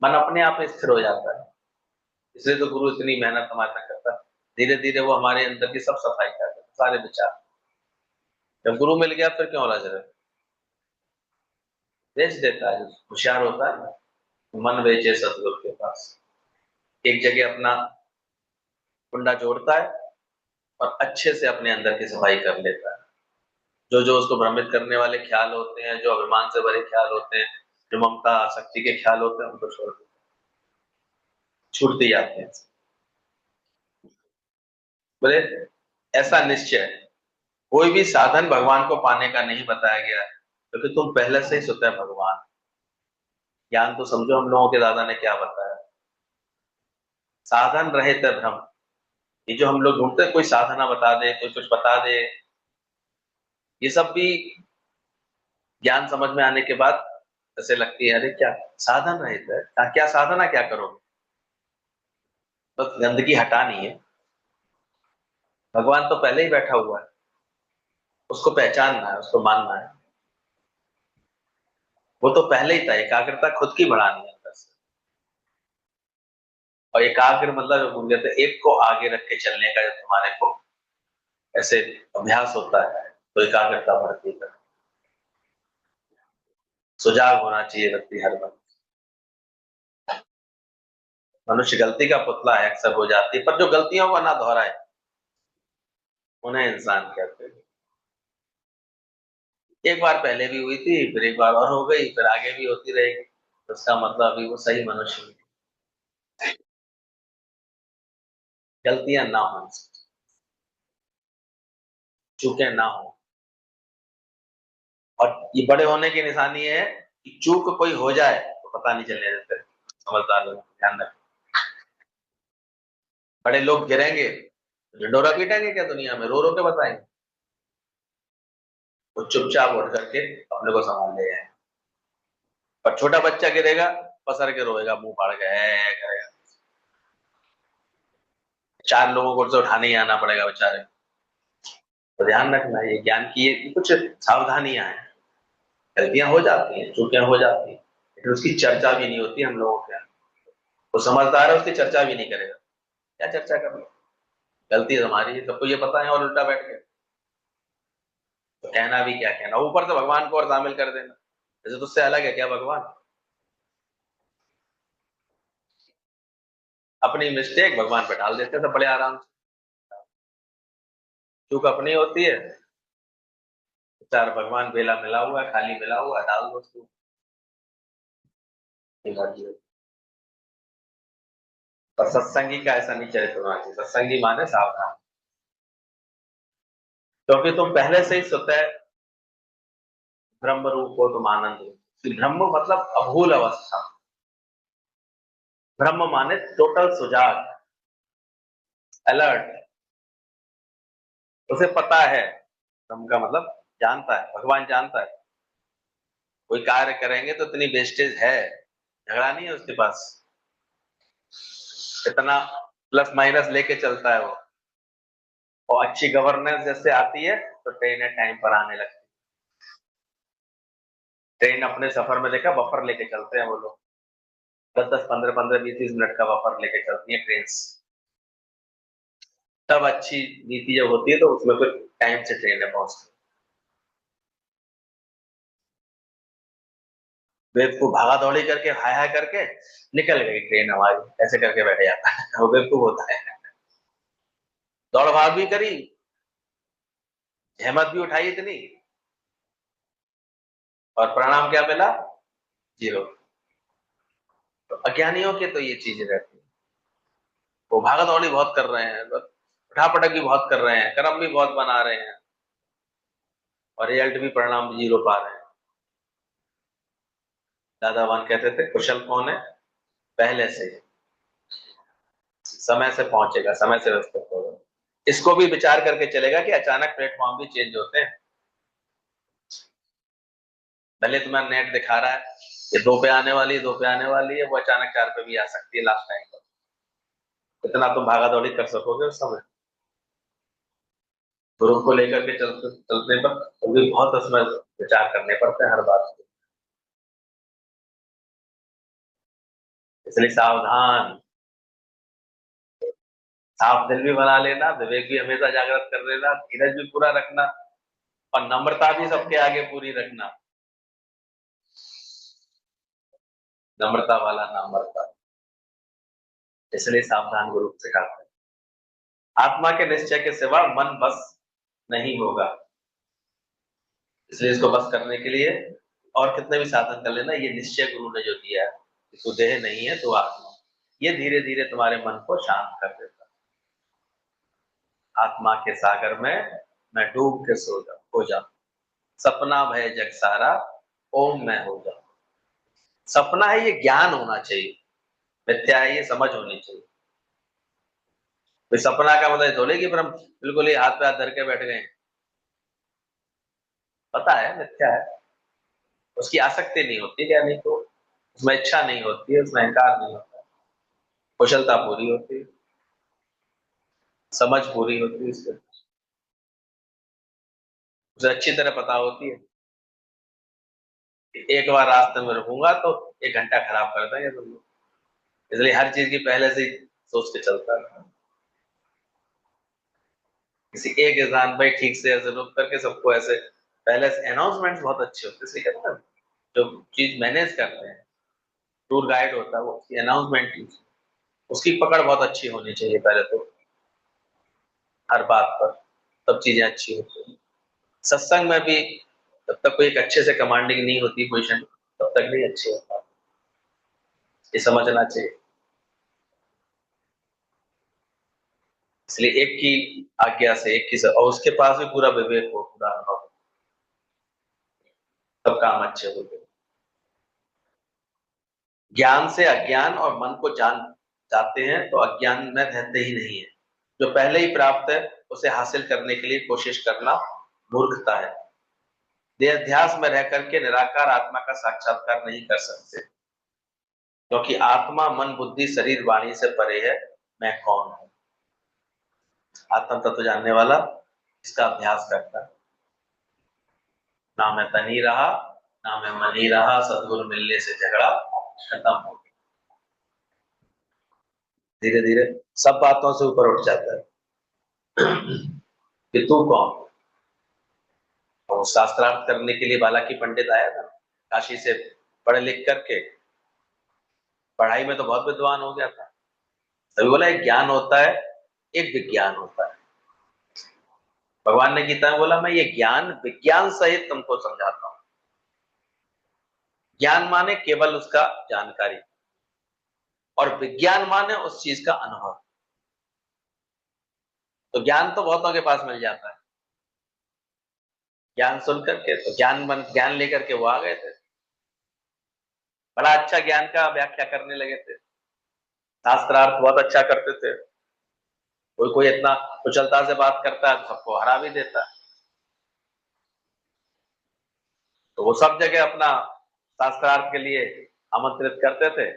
मन अपने आप में स्थिर हो जाता है। इसलिए तो गुरु इतनी मेहनत हमारे तक करता है, धीरे धीरे वो हमारे अंदर की सब सफाई करता है, सारे विचार। जब गुरु मिल गया फिर क्यों रज रहे, बेच देता है, होशियार होता है ना, मन बेचे सतगुरु के पास, एक जगह अपना कुंडा जोड़ता है और अच्छे से अपने अंदर की सफाई कर लेता है। जो जो उसको भ्रमित करने वाले ख्याल होते हैं, जो अभिमान से भरे ख्याल होते हैं, जो ममता आसक्ति के ख्याल होते हैं, उनको छोड़ देते हैं, छूटते जाते हैं। बोले ऐसा निश्चय है, कोई भी साधन भगवान को पाने का नहीं बताया गया है, क्योंकि तुम पहले से ही स्वतः भगवान। ज्ञान तो समझो हम लोगों के दादा ने क्या बताया, साधन रहे तब भ्रम। ये जो हम लोग ढूंढते हैं कोई साधना बता दे, कोई कुछ बता दे, ये सब भी ज्ञान समझ में आने के बाद ऐसे लगती है, अरे क्या साधन रहित है, क्या साधना क्या करोगे, बस गंदगी हटानी है। भगवान तो पहले ही बैठा हुआ है, उसको पहचानना है, उसको मानना है। वो तो पहले ही था, एकाग्रता खुद की बढ़ानी है अंदर से। और एकाग्र मतलब जो कहते हैं, एक को आगे रख के चलने का जब तुम्हारे को ऐसे अभ्यास होता है तो एकाग्रता बढ़ती है। सुजाग होना चाहिए व्यक्ति हर वक्त। मनुष्य गलती का पुतला है, अक्सर हो जाती है, पर जो गलतियों को ना दोहराए उन्हें इंसान कहते हैं। एक बार पहले भी हुई थी, फिर एक बार और हो गई, फिर आगे भी होती रहेगी, तो उसका मतलब अभी वो सही मनुष्य है। गलतियां ना हो, चूकें ना हो। और ये बड़े होने की निशानी है कि चूक कोई हो जाए तो पता नहीं चलने देते, समझदार लोग ध्यान रखें। बड़े लोग गिरेंगे ढिंडोरा पीटेंगे क्या दुनिया में, रो रो के बताएंगे, वो चुपचाप उठ करके अपने को संभाल ले जाए। और छोटा बच्चा गिरेगा, पसर के रोएगा, मुंह फाड़ के करेगा, 4 लोगों को तो उठाने ही आना पड़ेगा बेचारे। तो ध्यान रखना, ये ज्ञान की ये कुछ सावधानियां हैं। गलतियां हो जाती हैं, चूकें हो जाती हैं, लेकिन उसकी चर्चा भी नहीं होती हम लोगों के यहाँ। वो समझदार है, उसकी चर्चा भी नहीं करेगा, क्या चर्चा करना, गलती हमारी है, सबको ये पता है, और उल्टा बैठ के तो कहना भी क्या कहना, ऊपर से भगवान को और शामिल कर देना, जैसे तुझसे अलग है क्या भगवान। अपनी मिस्टेक भगवान पे डाल देते थे बड़े आराम से, चूक अपनी होती है, चार भगवान बेला मिला हुआ है, खाली मिला हुआ है, डाल दो उसको। पर सत्संगी का ऐसा नहीं चरित्र होना चाहिए, सत्संगी माने सावधान, क्योंकि तुम पहले से ही स्वतः ब्रह्म रूप हो, तुम आनंद हो। ब्रह्म मतलब अभूल अवस्था, ब्रह्म माने टोटल सुजाग, अलर्ट, उसे पता है। ब्रह्म का मतलब जानता है, भगवान जानता है। कोई कार्य करेंगे तो इतनी वेस्टेज है, झगड़ा नहीं है उसके पास, इतना प्लस माइनस लेके चलता है वो। और अच्छी गवर्नेंस जैसे आती है तो ट्रेन टाइम पर आने लगती है। ट्रेन अपने सफर में देखा बफर लेके चलते हैं वो लोग, 10 10 15 15 20 20 मिनट का बफर लेके चलती है ट्रेन। तब अच्छी नीति जब होती है तो उसमें फिर टाइम से ट्रेन पहुंचती है। बेवकूफ भागा दौड़ी करके हाय हाय करके निकल गई ट्रेन हमारी, ऐसे करके बैठ जाता है, वो बेवकूफ होता है। दौड़ भाग भी करी, जहमत भी उठाई इतनी, और परिणाम क्या मिला, जीरो। तो अज्ञानियों के तो ये चीजें रहती है, वो भागा दौड़ी बहुत कर रहे हैं, उठापटक भी बहुत कर रहे हैं, कर्म भी बहुत बना रहे हैं, और रिजल्ट भी परिणाम भी जीरो पा रहे हैं। दादा वान कहते थे कुशल कौन है, पहले से समय से पहुंचेगा, समय से व्यवस्थित होगा, इसको भी विचार करके चलेगा कि अचानक प्लेटफॉर्म भी चेंज होते हैं। भले तुम्हारा नेट दिखा रहा है ये 2 पे आने वाली है, 2 पे आने वाली है, वो अचानक 4 पे भी आ सकती है लास्ट टाइम पर। इतना तुम भागा दौड़ी कर सकोगे उस समय, गुरु को लेकर के चलते चलने पर तो भी बहुत उसमें विचार करने पड़ते हैं हर बात को। इसलिए सावधान, साफ दिल भी बना लेना, विवेक भी हमेशा जागृत कर लेना, धीरज भी पूरा रखना, और नम्रता भी सबके आगे पूरी रखना। नम्रता वाला नाम मरता, इसलिए सावधान गुरु सिखाते हैं। आत्मा के निश्चय के सिवा मन बस नहीं होगा, इसलिए इसको बस करने के लिए और कितने भी साधन कर लेना, ये निश्चय गुरु ने जो दिया है कि तू देह नहीं है, तू आत्मा, ये धीरे धीरे तुम्हारे मन को शांत कर देता है। आत्मा के सागर में मैं डूब के सो जा हो जाऊं, सपना भय जग सारा, ओम मैं हो जाऊं। सपना है ये ज्ञान होना चाहिए, मिथ्या है ये समझ होनी चाहिए। तो सपना का मतलब थोड़े कि ब्रह्म बिल्कुल ही हाथ पे हाथ धर के बैठ गए, पता है मिथ्या है, उसकी आसक्ति नहीं होती ज्ञानी को, उसमें इच्छा नहीं होती है, उसमें अहंकार नहीं होता, कुशलता पूरी होती है, समझ पूरी होती है, उसके उसे अच्छी तरह पता होती है कि एक बार रास्ते में रुकूंगा तो 1 घंटा खराब कर देंगे तुम लोग, इसलिए हर चीज की पहले से ही सोच के चलता है। किसी एक इंसान भाई ठीक से ऐसे रुक करके सबको ऐसे पहले से अनाउंसमेंट बहुत अच्छे होते हैं, इसलिए कहते हैं ना, जो चीज मैनेज करते हैं, टूर गाइड होता है वो, उसकी अनाउंसमेंट, उसकी पकड़ बहुत अच्छी होनी चाहिए पहले तो, हर बात पर, सब चीजें अच्छी होती है। सत्संग में भी जब तक कोई एक अच्छे से कमांडिंग नहीं होती पोजीशन, तब तक नहीं अच्छे होता, ये समझना चाहिए। इसलिए एक की आज्ञा से, एक की से, और उसके पास भी पूरा विवेक हो, पूरा अनुभव हो, सब काम अच्छे होते हैं। ज्ञान से अज्ञान और मन को जान जाते हैं तो अज्ञान में रहते ही नहीं है। जो पहले ही प्राप्त है उसे हासिल करने के लिए कोशिश करना मूर्खता है। देहाध्यास में रह करके निराकार आत्मा का साक्षात्कार नहीं कर सकते, क्योंकि आत्मा मन बुद्धि शरीर वाणी से परे है। मैं कौन हूं, आत्म तत्व जानने वाला इसका अभ्यास करता है। ना मैं तनी रहा, ना मैं मनी रहा, सदगुरु मिलने से झगड़ा खत्म हो गया। धीरे धीरे सब बातों से ऊपर उठ जाता है कि तू कौन, तो शास्त्रार्थ करने के लिए बालाकी पंडित आया था काशी से, पढ़ लिख करके पढ़ाई में तो बहुत विद्वान हो गया था। तभी बोला एक ज्ञान होता है, एक विज्ञान होता है। भगवान ने गीता में बोला मैं ये ज्ञान विज्ञान सहित तुमको समझाता हूं। ज्ञान माने केवल उसका जानकारी, और विज्ञान माने उस चीज का अनुभव। तो ज्ञान तो बहुतों के पास मिल जाता है, ज्ञान सुन करके तो ज्ञान लेकर के वो आ गए थे, बड़ा अच्छा ज्ञान का व्याख्या करने लगे थे, शास्त्रार्थ बहुत अच्छा करते थे। कोई कोई इतना कुशलता से बात करता है तो सबको हरा भी देता है। तो वो सब जगह अपना शास्त्रार्थ के लिए आमंत्रित करते थे,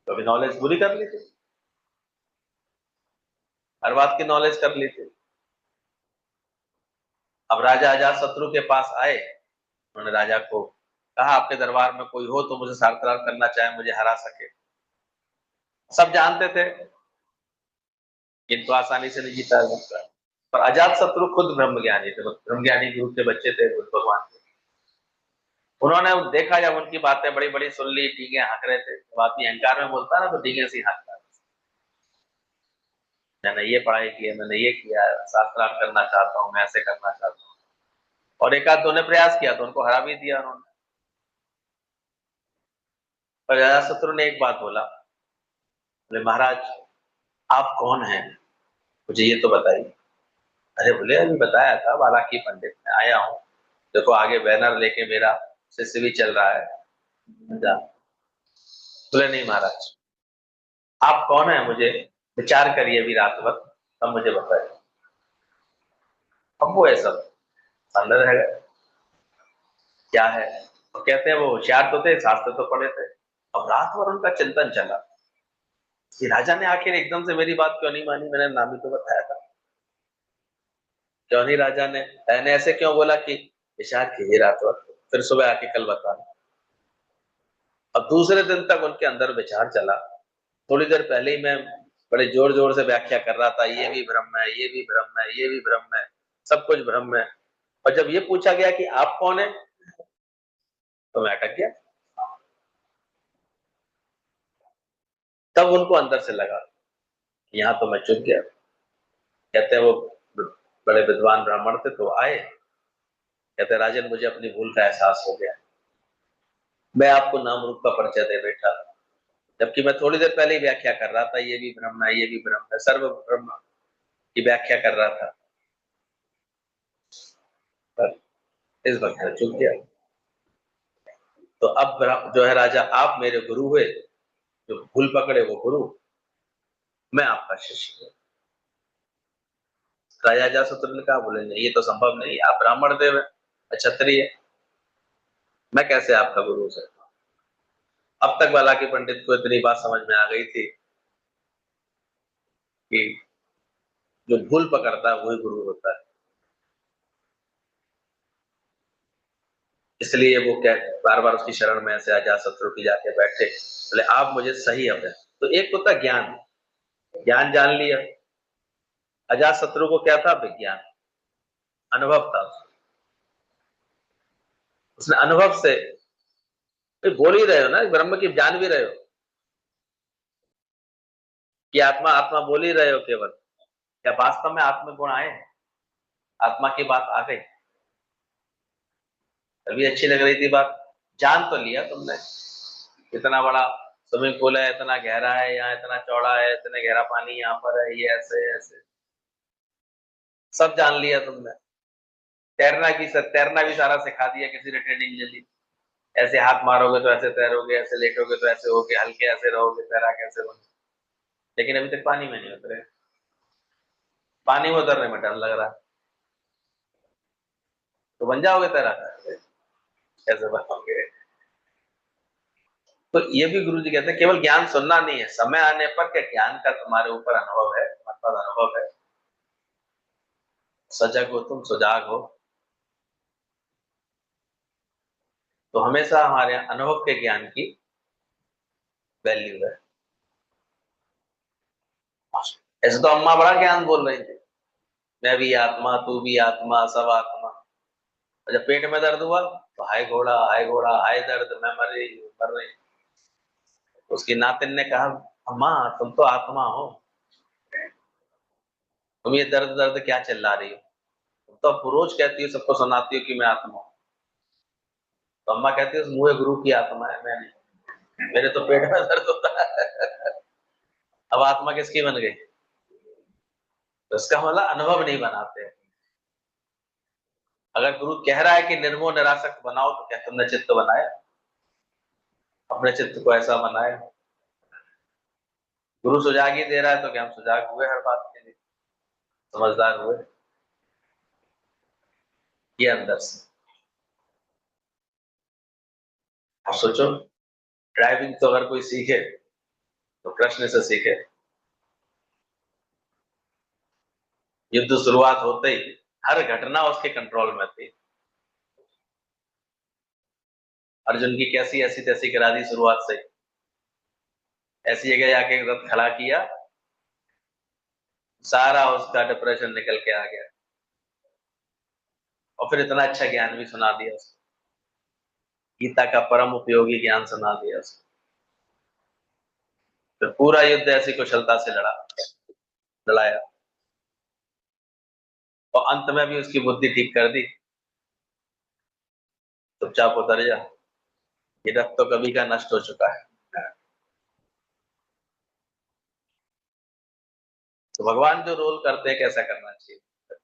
कभी नॉलेज पूरी कर ली थी, हर बात की नॉलेज कर ली थी। अब राजा अजातशत्रु के पास आए, उन्होंने राजा को कहा आपके दरबार में कोई हो तो मुझे शास्त्रार्थ करना चाहे, मुझे हरा सके। सब जानते थे किंतु आसानी से नहीं जीता जा सकता। पर अजातशत्रु खुद ब्रह्मज्ञानी थे, ब्रह्मज्ञानी गुरु के बच्चे थे बुद्ध भगवान के। उन्होंने देखा जब उनकी बातें बड़ी बड़ी सुन ली, डींगे हाँक रहे थे। जब आदमी अहंकार में बोलता है ना तो डींगे से हाँकता है, मैंने ये पढ़ाई की है, मैंने ये किया है, शास्त्रार्थ करना चाहता हूँ, मैं ऐसे करना चाहता हूँ। और एक आध दो ने प्रयास किया तो उनको हरा भी दिया उन्होंने। पर अजातशत्रु ने एक बात बोला, बोले महाराज आप कौन हैं, मुझे ये तो बताइए। अरे बोले अभी बताया था बालाकी पंडित में आया हूँ, देखो आगे बैनर लेके मेरा शिष्य भी चल रहा है। बोले नहीं महाराज आप कौन है, मुझे विचार करिए अभी रात भर तब मुझे बताइए। अब वो है सब अंदर है क्या है। तो कहते हैं वो होशियार तो थे, शास्त्र तो पढ़े थे। अब रात भर उनका चिंतन चला कि राजा ने आखिर एकदम से मेरी बात क्यों नहीं मानी, मैंने नाम ही तो बताया था। क्यों नहीं राजा ने मैंने ऐसे क्यों बोला कि विचार कीजिए रात भर, फिर सुबह आके कल बताना। अब दूसरे दिन तक उनके अंदर विचार चला। थोड़ी देर पहले ही मैं बड़े जोर जोर से व्याख्या कर रहा था, ये भी ब्रह्म है, ये भी ब्रह्म है, ये भी ब्रह्म है, सब कुछ ब्रह्म है। और जब ये पूछा गया कि आप कौन है तो मैं अटक गया। तब उनको अंदर से लगा यहाँ तो मैं चुप गया। कहते हैं वो बड़े विद्वान ब्राह्मण थे तो आए, कहते राजन मुझे अपनी भूल का एहसास हो गया, मैं आपको नाम रूप का परिचय दे बैठा, जबकि मैं थोड़ी देर पहले ही व्याख्या कर रहा था ये भी ब्रह्म है, ये भी ब्रह्म है, सर्व ब्रह्म की व्याख्या कर रहा था। पर इस वक्त मैं चुप गया। तो अब जो है राजा आप मेरे गुरु हुए, जो भूल पकड़े वो गुरु, मैं आपका शिष्य हूँ। राजा अजातशत्रु ने कहा बोले नहीं ये तो संभव नहीं, आप ब्राह्मण देव है, क्षत्रिय, मैं कैसे आपका गुरु हो सकता हूँ। अब तक बालाकी पंडित को इतनी बात समझ में आ गई थी कि जो भूल पकड़ता है वही गुरु होता है। इसलिए वो बार बार उसकी शरण में ऐसे अजातशत्रु की जाके बैठे, बोले आप मुझे सही अभ्यास। तो एक होता ज्ञान, ज्ञान जान लिया। अजातशत्रु को क्या था, विज्ञान, अनुभव था। उसने अनुभव से, बोल ही रहे हो ना ब्रह्म की, जान भी रहे हो कि आत्मा आत्मा बोल ही रहे हो केवल, क्या वास्तव में आत्म गुण आए, आत्मा की बात आ गई। तभी अच्छी लग रही थी बात। जान तो लिया तुमने, इतना बड़ा स्विमिंग पूल है, इतना गहरा है, यहाँ इतना चौड़ा है, इतना गहरा पानी यहाँ पर है, ये ऐसे ऐसे सब जान लिया तुमने। तैरना भी सारा सिखा दिया, किसी ने ट्रेनिंग ले ली। ऐसे हाथ मारोगे तो ऐसे तैरोगे, ऐसे लेटोगे तो ऐसे होगे, हल्के ऐसे रहोगे, तैरा कैसे बनो। लेकिन अभी तक पानी में नहीं उतरे, पानी में उतरने में डर लग रहा है। तो बन जाओगे तैराक, कैसे बनोगे। तो ये भी गुरु जी कहते हैं केवल ज्ञान सुनना नहीं है, समय आने पर क्या ज्ञान का तुम्हारे ऊपर अनुभव है, तुम्हारे पास अनुभव है, सजग हो तुम, सुजाग हो, तो हमेशा हमारे अनुभव के ज्ञान की वैल्यू है। ऐसे तो अम्मा बड़ा ज्ञान बोल रही थी, मैं भी आत्मा, तू भी आत्मा, सब आत्मा। और जब पेट में दर्द हुआ तो हाय घोड़ा हाय घोड़ा हाय दर्द, मैं मर रही। उसकी नातिन ने कहा, अम्मा तुम तो आत्मा हो, तुम ये दर्द दर्द क्या चिल्ला रही हो? तुम तो रोज कहती हो, सबको सुनाती हो कि मैं आत्मा हूं। तो अम्मा कहती है, उस मुँह गुरु की आत्मा है, मैं नहीं, मेरे तो पेट में दर्द होता है। अब आत्मा किसकी बन गई? तो इसका मतलब अनुभव नहीं बनाते। अगर गुरु कह रहा है कि निर्मोह निरासक्त बनाओ, तो क्या तुमने चित्त बनाया? अपने चित्त को ऐसा बनाया। गुरु सुजाग ही दे रहा है, तो क्या हम सुजाग हुए हर बात के लिए? समझदार हुए? ये अंदर से। अब सोचो, ड्राइविंग तो अगर कोई सीखे तो कृष्ण से सीखे। युद्ध शुरुआत होते ही हर घटना उसके कंट्रोल में थी। अर्जुन की कैसी ऐसी तैसी करा दी शुरुआत से। ऐसी जगह जाके रथ खड़ा किया, सारा उसका डिप्रेशन निकल के आ गया। और फिर इतना अच्छा ज्ञान भी सुना दिया उसको, गीता का परम उपयोगी ज्ञान सुना दिया उसको। फिर पूरा युद्ध ऐसी कुशलता से लड़ाया, और अंत में भी उसकी बुद्धि ठीक कर दी। चुपचाप उतर जा, ये रथ तो कभी का नष्ट हो चुका है। तो भगवान जो रोल करते हैं, कैसा करना चाहिए?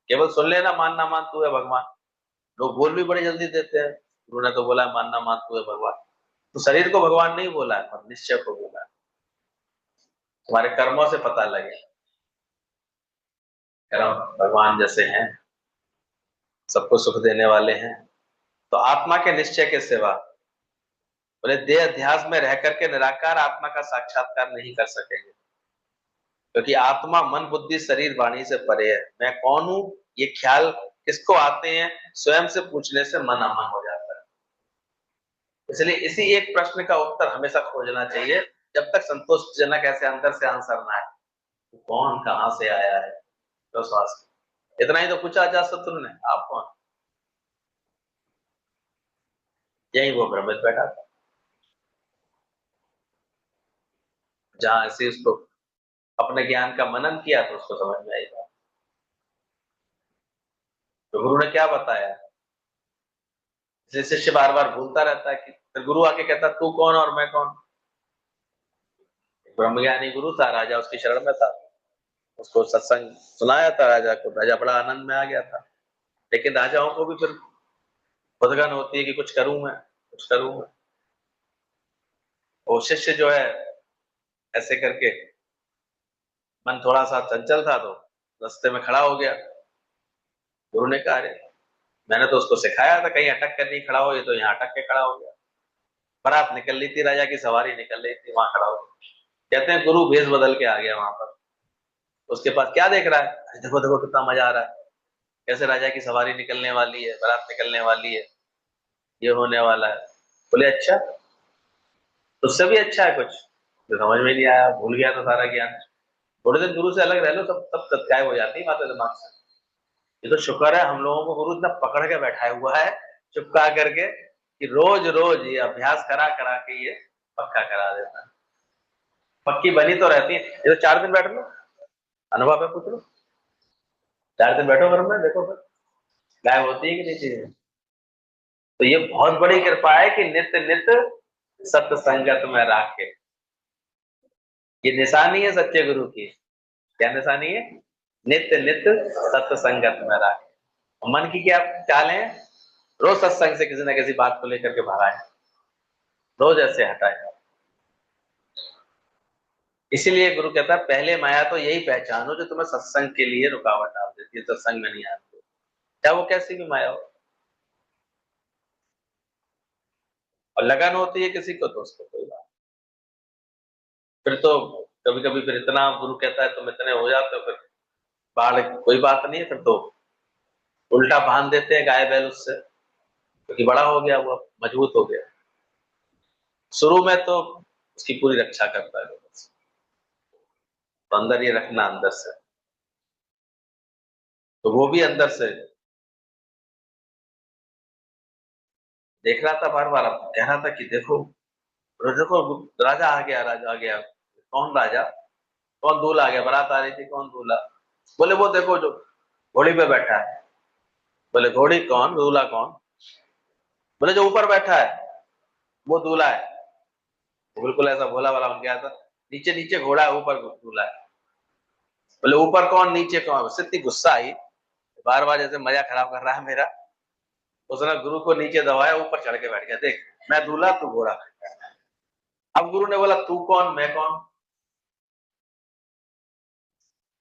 केवल सुन लेना, मानना मान तू है भगवान। लोग बोल भी बड़ी जल्दी देते हैं, उन्होंने तो बोला मानना मान तू है भगवान। तो शरीर को भगवान नहीं बोला है, पर निश्चय को बोला है। तुम्हारे कर्मों से पता लगे, कर्म भगवान जैसे हैं, सबको सुख देने वाले हैं। तो आत्मा के निश्चय के सिवा बोले देह अध्यास में रह करके निराकार आत्मा का साक्षात्कार नहीं कर सकेंगे। क्योंकि आत्मा मन बुद्धि शरीर वाणी से परे है। मैं कौन हूं, ये ख्याल किसको आते हैं, स्वयं से पूछने से मन अमन हो जाता है। इसलिए इसी एक प्रश्न का उत्तर हमेशा खोजना चाहिए, जब तक संतोषजनक ऐसे अंदर से आंसर ना है। कौन कहां से आया है, तो स्वास्थ्य इतना ही तो पूछा अजात शत्रु ने, आप कौन? यही वो भ्रमित बैठा था। जहां ऐसे उसको अपने ज्ञान का मनन किया तो उसको समझ में आएगा। तो गुरु ने क्या बताया? इसलिए शिष्य बार बार भूलता रहता है कि फिर गुरु आके कहता तू कौन और मैं कौन। ब्रह्मज्ञानी गुरु था, राजा उसकी शरण में था, उसको सत्संग सुनाया था राजा को, राजा बड़ा आनंद में आ गया था। लेकिन राजाओं को भी फिर खुदगन होती है कि कुछ करूं मैं, कुछ करूं मैं। वो शिष्य जो है ऐसे करके मन थोड़ा सा चंचल था, तो रास्ते में खड़ा हो गया। गुरु ने कहा, अरे मैंने तो उसको सिखाया था कहीं अटक कर नहीं खड़ा हो, ये तो यहाँ अटक के खड़ा हो गया। बारात निकल रही थी, राजा की सवारी निकल रही थी, वहां खड़ा हो गया। कहते हैं गुरु भेष बदल के आ गया वहां पर। उसके पास क्या देख रहा है? अरे देखो देखो कितना मजा आ रहा है, कैसे राजा की सवारी निकलने वाली है, बारात निकलने वाली है, ये होने वाला है। बोले अच्छा, उससे भी अच्छा है कुछ? जो समझ में नहीं आया, भूल गया तो सारा ज्ञान। थोड़े दिन गुरु से अलग रह लो, सब तब गायब हो जाती है बातें दिमाग से। ये तो शुक्र है हम लोगों को गुरु इतना पकड़ के बैठाया हुआ है, चुपका करके, कि रोज रोज ये अभ्यास करा करा के ये पक्का करा देता है। पक्की बनी तो रहती है। ये तो 4 दिन बैठ लो, अनुभव है, पूछ लो। 4 दिन बैठो घर में, देखो फिर गायब होती है कि नहीं चीजें। तो ये बहुत बड़ी कृपा है कि नित्य नित्य सत्संगत में राखे। ये निशानी है सच्चे गुरु की। क्या निशानी है? नित्य नित्य सत्संगत में राखे। मन की क्या चाल है? रोज सत्संग से किसी न किसी बात को लेकर के भगाए, रोज ऐसे हटाए। इसीलिए गुरु कहता है पहले माया तो यही पहचानो जो तुम्हें सत्संग के लिए रुकावट डाल देती है, सत्संग में नहीं आती, चाहे वो कैसी भी माया हो। और लगन होती है किसी को तो उसको कोई बात। फिर तो कभी कभी फिर इतना गुरु कहता है तुम इतने हो जाते हो, फिर बाढ़ कोई बात नहीं है, फिर तो उल्टा बांध देते हैं गाय बैल उससे, क्योंकि बड़ा हो गया, वो मजबूत हो गया। शुरू में तो उसकी पूरी रक्षा करता है, तो अंदर ये रखना अंदर से, तो वो भी अंदर से देख रहा था बार बार, अब कह रहा था कि देखो देखो राजा आ गया, राजा आ गया। कौन राजा? कौन दूल्हा आ गया? बारात आ रही थी, कौन दूल्हा? बोले वो देखो जो घोड़ी पे बैठा है। बोले घोड़ी कौन, दूल्हा कौन? बोले जो ऊपर बैठा है वो दूल्हा है। वो बिल्कुल ऐसा भोला वाला बन गया था। नीचे नीचे घोड़ा है, ऊपर दूल्हा है। बोले ऊपर कौन नीचे कौन? उससे इतनी गुस्सा आई, बार बार जैसे मजा खराब कर रहा है मेरा। उसने गुरु को नीचे दबाया, ऊपर चढ़ के बैठ गया, देख मैं दूल्हा तू घोड़ा। अब गुरु ने बोला तू कौन मैं कौन?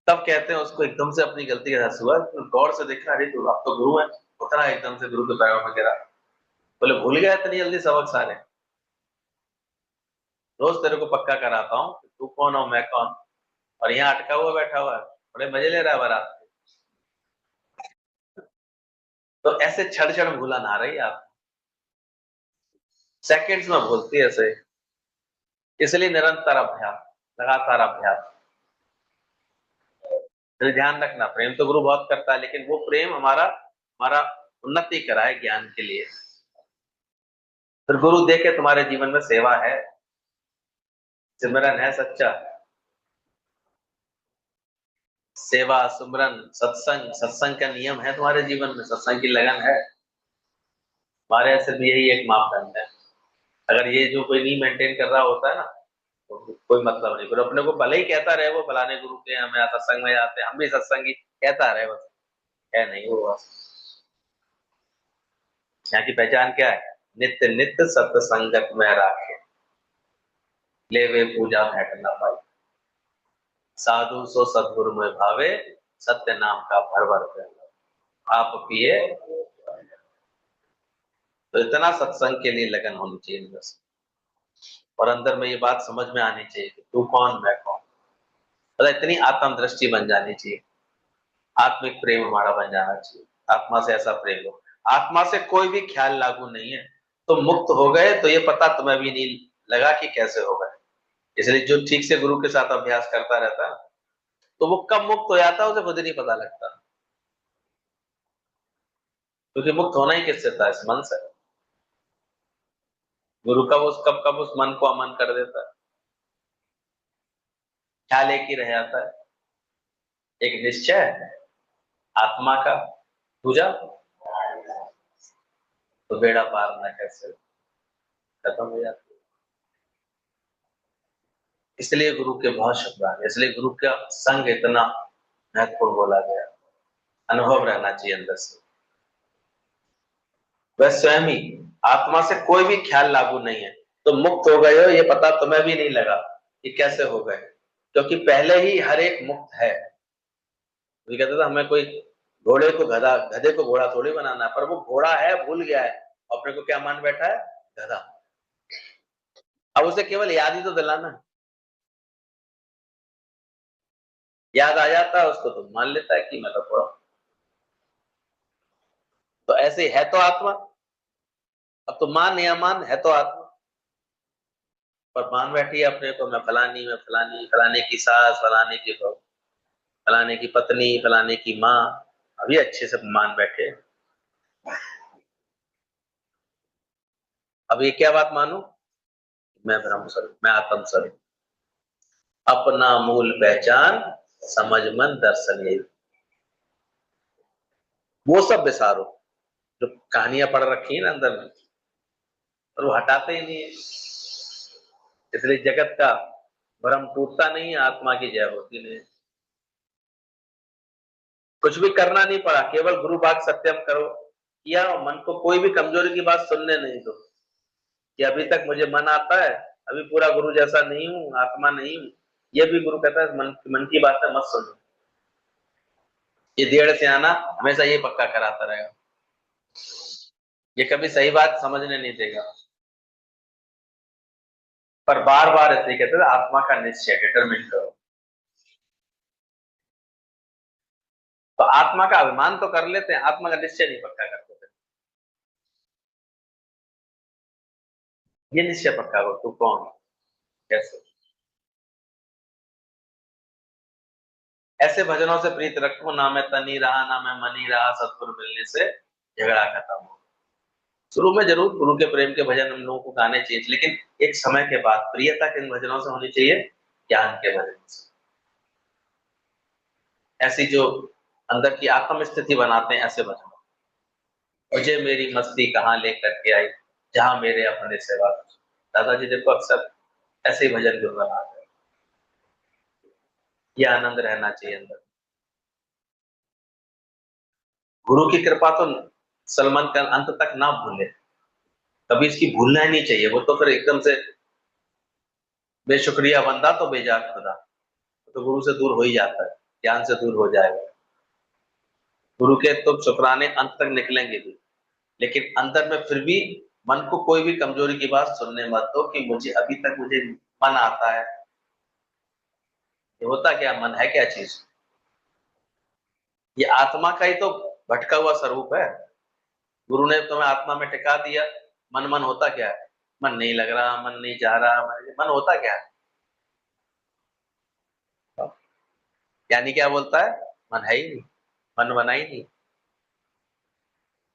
तब कहते हैं उसको एकदम से अपनी गलती का एहसास हुआ, तो गौर से देखा, अरे तू अब तो गुरु है। उतरा एकदम से गुरु के पैरों में गिरा। बोले भूल गया इतनी जल्दी सबक सारे? रोज तेरे को पक्का कराता हूँ कि तू कौन हो मैं कौन, और यहाँ अटका हुआ बैठा हुआ है, बड़े मजे ले रहा है बारात। तो ऐसे क्षण क्षण भूला ना रही आप, सेकंड्स में भूलती है ऐसे। इसलिए निरंतर अभ्यास, लगातार अभ्यास। फिर ध्यान रखना, प्रेम तो गुरु बहुत करता है, लेकिन वो प्रेम हमारा हमारा उन्नति कराए ज्ञान के लिए। फिर गुरु देखे तुम्हारे जीवन में सेवा है, सिमरन है सच्चा, सेवा सुमरन सत्संग, सत्संग का नियम है तुम्हारे जीवन में, सत्संग की लगन है। हमारे यहाँ सिर्फ यही एक मापदंड है। अगर ये जो कोई नहीं मेंटेन कर रहा होता है ना, तो कोई मतलब नहीं। फिर अपने को भले ही कहता रहे वो फलाने गुरु के हमें सत्संग में जाते हैं, हम भी सत्संगी, कहता रहे, बस है नहीं वो बस। यहाँ की पहचान क्या है? नित्य नित्य सत्संगत में राखे, ले वे पूजा भेंट न पाई, साधु सो सदगुरु में भावे, सत्य नाम का भर भर प्याला। आप पिए, तो इतना सत्संग के लिए लगन होनी चाहिए बस। और अंदर में ये बात समझ में आनी चाहिए कि तू कौन मैं कौन, मतलब इतनी आत्म दृष्टि बन जानी चाहिए, आत्मिक प्रेम हमारा बन जाना चाहिए। आत्मा से ऐसा प्रेम हो, आत्मा से कोई भी ख्याल लागू नहीं है। तो मुक्त हो गए तो ये पता तुम्हें भी नहीं लगा कि कैसे हो गए। इसलिए जो ठीक से गुरु के साथ अभ्यास करता रहता है, तो वो कब मुक्त हो जाता है उसे खुद ही नहीं पता लगता। क्योंकि मुक्त होना ही किससे था? इस मन से। गुरु कब उस मन को अमन कर देता है। ख्याल एक ही रह जाता है, एक निश्चय आत्मा का, पूजा, तो बेड़ा पार ना कैसे खत्म हो जाता है। इसलिए गुरु के बहुत शुक्राने, इसलिए गुरु का संग इतना महत्वपूर्ण बोला गया। अनुभव रहना चाहिए अंदर से। वह स्वयं ही, आत्मा से कोई भी ख्याल लागू नहीं है, तो मुक्त हो गए हो ये पता तुम्हें भी नहीं लगा कि कैसे हो गए, क्योंकि पहले ही हर एक मुक्त है। वो कहते थे हमें कोई घोड़े को गधा, गधे को घोड़ा थोड़ी बनाना है, पर वो घोड़ा है, भूल गया है, अपने को क्या मान बैठा है? गधा। अब उसे केवल याद ही तो दिलाना है, याद आ जाता है उसको तो मान लेता है कि मैं तो थोड़ा। तो ऐसे है तो आत्मा, अब तो मान या मान है तो आत्मा, पर मान बैठी है अपने को, मैं फलानी, मैं फलानी, फलाने की सास, फलाने की बहू, फलाने की पत्नी, फलाने की माँ, अभी अच्छे से मान बैठे। अब ये क्या बात मानू? मैं ब्रह्म स्वरूप, मैं आत्म स्वरूप, अपना मूल पहचान, समझ मन दर्शन, यही। वो सब विसारो जो कहानियां पढ़ रखी है ना अंदर में, और वो हटाते ही नहीं है। इसलिए जगत का भ्रम टूटता नहीं है, आत्मा की जय होती नहीं है। कुछ भी करना नहीं पड़ा, केवल गुरु बाग सत्यम करो किया, और मन को कोई भी कमजोरी की बात सुनने नहीं दो कि अभी तक मुझे मन आता है, अभी पूरा गुरु जैसा नहीं हूं, आत्मा नहीं हूं। ये भी गुरु कहता है मन की बातें मत सुनो। ये देड़ से आना हमेशा ये पक्का कराता रहेगा, ये कभी सही बात समझने नहीं देगा। पर बार बार ऐसे कहते हैं आत्मा का निश्चय, डिटरमिन करो। तो आत्मा का अभिमान तो कर लेते हैं, आत्मा का निश्चय नहीं पक्का करते थे। ये निश्चय पक्का हो, तू कौन, कैसे। ऐसे भजनों से प्रीत रखो, ना मैं तनी रहा ना मैं मनी रहा, सतगुरु मिलने से झगड़ा खत्म हो। शुरू में जरूर गुरु के प्रेम के भजन हम लोगों को गाने चाहिए, लेकिन एक समय के बाद प्रियता किन भजनों से होनी चाहिए? ज्ञान के भजनों से। ऐसी जो अंदर की आत्म स्थिति बनाते हैं ऐसे भजन। मुझे मेरी मस्ती कहाँ लेकर के आई, जहां मेरे अपने सेवा। दादाजी देखो अक्सर ऐसे ही भजन गुरु बनाते हैं। ये आनंद रहना चाहिए अंदर। गुरु की कृपा तो सलमान का अंत तक ना भूले, कभी इसकी भूलना ही नहीं चाहिए। वो तो फिर एकदम से बेशुक्रिया बंदा तो बेजार खुदा, तो गुरु से दूर हो ही जाता है, ज्ञान से दूर हो जाएगा। गुरु के तो शुक्राने अंत तक निकलेंगे भी, लेकिन अंदर में फिर भी मन को कोई भी कमजोरी की बात सुनने मत दो कि मुझे अभी तक मुझे मन आता है। ये होता क्या, मन है क्या चीज? ये आत्मा का ही तो भटका हुआ स्वरूप है। गुरु ने तुम्हें आत्मा में टिका दिया। मन मन होता क्या है? मन नहीं लग रहा, मन नहीं जा रहा, मन होता क्या है? यानी क्या बोलता है? मन है ही नहीं, मन बना ही नहीं।